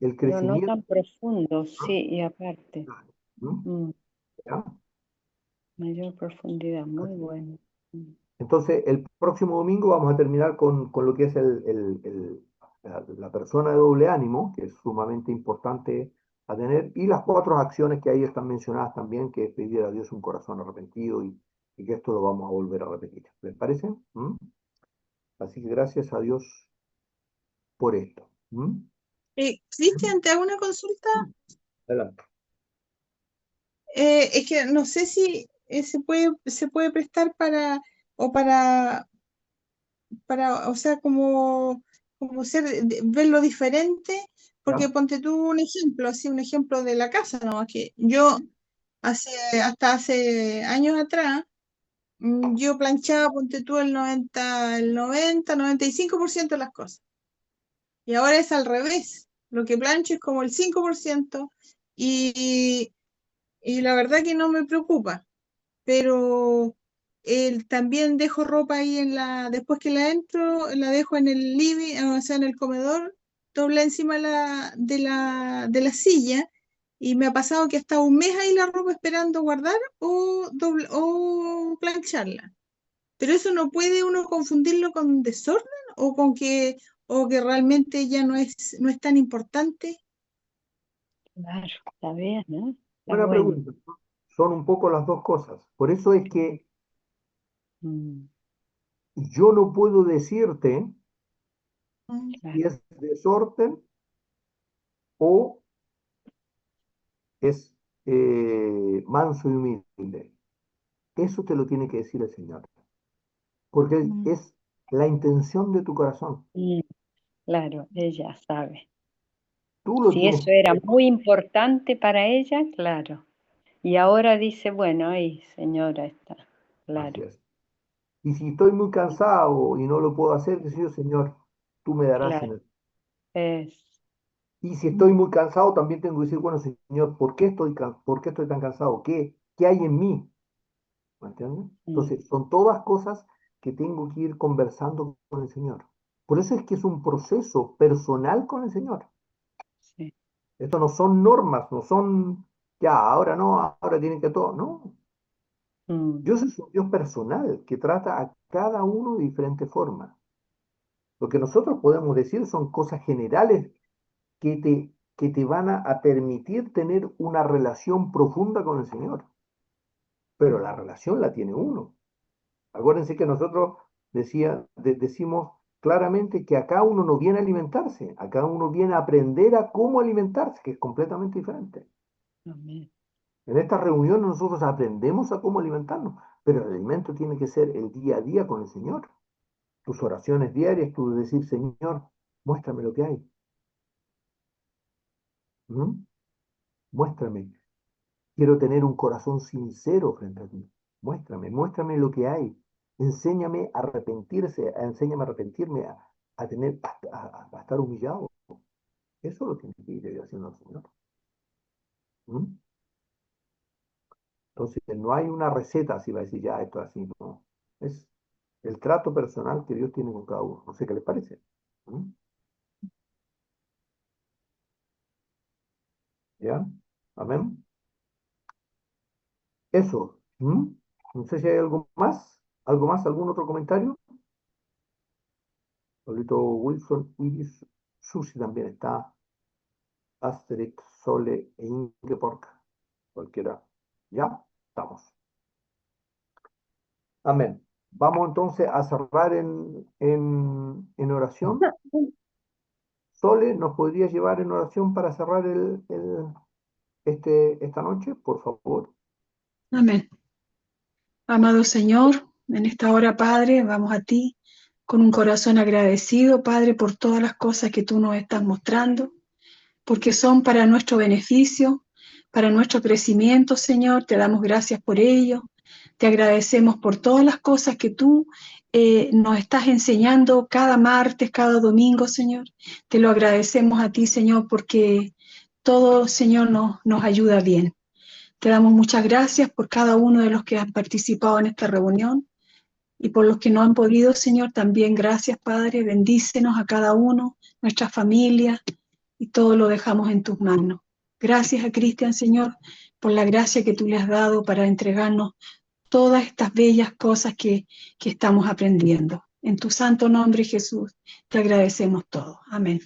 Speaker 1: el
Speaker 4: pero no
Speaker 1: crecimiento,
Speaker 4: tan profundo,
Speaker 1: ¿no?
Speaker 4: sí, y aparte,
Speaker 1: ¿Mm?
Speaker 4: mm,
Speaker 1: ¿Ya?
Speaker 4: mayor profundidad, muy bueno.
Speaker 1: Entonces, el próximo domingo vamos a terminar con lo que es la persona de doble ánimo, que es sumamente importante a tener, y las cuatro acciones que ahí están mencionadas también, que es pedir a Dios un corazón arrepentido y que esto lo vamos a volver a repetir. ¿Les parece? ¿Mm? Así que gracias a Dios por esto. ¿Mm?
Speaker 2: Cristian, te hago una consulta.
Speaker 1: Adelante.
Speaker 2: Es que no sé si se puede prestar o o sea, como verlo diferente, porque
Speaker 1: ¿Ya?
Speaker 2: ponte tú un ejemplo, así un ejemplo de la casa, ¿no? Que yo hasta hace años atrás, yo planchaba, ponte tú el 95% de las cosas. Y ahora es al revés. Lo que plancho es como el 5% y, y la verdad que no me preocupa, pero también dejo ropa ahí después que la entro, la dejo en el living, o sea, en el comedor, dobla encima de la silla, y me ha pasado que hasta un mes ahí la ropa esperando guardar o plancharla. Pero eso no puede uno confundirlo con desorden o que realmente ya no es tan importante.
Speaker 4: Claro, está bien, ¿no? Está
Speaker 1: Buena
Speaker 4: bueno.
Speaker 1: pregunta. Son un poco las dos cosas. Por eso es que
Speaker 4: Mm,
Speaker 1: yo no puedo decirte
Speaker 4: claro,
Speaker 1: si es desorden o es manso y humilde. Eso te lo tiene que decir el Señor, porque
Speaker 2: Mm.
Speaker 1: es la intención de tu corazón.
Speaker 4: Claro, ella sabe.
Speaker 1: Tú lo
Speaker 4: Si
Speaker 1: tienes
Speaker 4: eso
Speaker 1: que
Speaker 4: era
Speaker 1: hacer.
Speaker 4: muy importante para ella, claro. Y ahora dice, bueno, ahí, señora, está,
Speaker 1: Así
Speaker 4: claro.
Speaker 1: es. Y si estoy muy cansado y no lo puedo hacer, decir, Señor, tú me darás
Speaker 4: Claro,
Speaker 1: energía.
Speaker 4: es.
Speaker 1: Y si estoy muy cansado, también tengo que decir, bueno, Señor, ¿por qué estoy tan cansado? ¿Qué hay en mí? ¿Me entiendes?
Speaker 4: Mm,
Speaker 1: Entonces, son todas cosas que tengo que ir conversando con el Señor. Por eso es que es un proceso personal con el Señor.
Speaker 4: sí.
Speaker 1: Esto no son normas, no son, ya, ahora no, ahora tienen que todo. No,
Speaker 4: Mm,
Speaker 1: Dios es un Dios personal que trata a cada uno de diferente forma. Lo que nosotros podemos decir son cosas generales que te van a permitir tener una relación profunda con el Señor. Pero la relación la tiene uno. Acuérdense que nosotros decimos claramente que acá uno no viene a alimentarse, acá uno viene a aprender a cómo alimentarse, que es completamente diferente.
Speaker 4: amén.
Speaker 1: En estas reuniones nosotros aprendemos a cómo alimentarnos, pero el alimento tiene que ser el día a día con el Señor. Tus oraciones diarias, tú decir, Señor, muéstrame lo que hay. ¿Mm? Muéstrame. Quiero tener un corazón sincero frente a ti. Muéstrame lo que hay. Enséñame a arrepentirse, enséñame a arrepentirme, a estar humillado. Eso lo tiene que ir haciendo el Señor. ¿Mm? Entonces, no hay una receta así va a decir, ya, esto es así, no. Es el trato personal que Dios tiene con cada uno. No sé qué les parece. ¿Mm? ¿Ya? Amén. Eso. ¿Mm? No sé si hay algo más. ¿Algo más? ¿Algún otro comentario? Pablito Wilson, Iris, Susi también está. Asterix, Sole e Ingeborg. Cualquiera. ¿Ya? Estamos. Amén. Vamos entonces a cerrar en oración. Sole, ¿nos podría llevar en oración para cerrar esta noche, por favor?
Speaker 5: Amén. Amado Señor, en esta hora, Padre, vamos a ti con un corazón agradecido, Padre, por todas las cosas que tú nos estás mostrando, porque son para nuestro beneficio, para nuestro crecimiento, Señor. Te damos gracias por ello. Te agradecemos por todas las cosas que tú nos estás enseñando cada martes, cada domingo, Señor. Te lo agradecemos a ti, Señor, porque todo, Señor, nos ayuda bien. Te damos muchas gracias por cada uno de los que han participado en esta reunión y por los que no han podido, Señor, también gracias, Padre. Bendícenos a cada uno, nuestra familia, y todo lo dejamos en tus manos. Gracias a Cristian, Señor, por la gracia que tú le has dado para entregarnos todas estas bellas cosas que estamos aprendiendo. En tu santo nombre, Jesús, te agradecemos todo. Amén.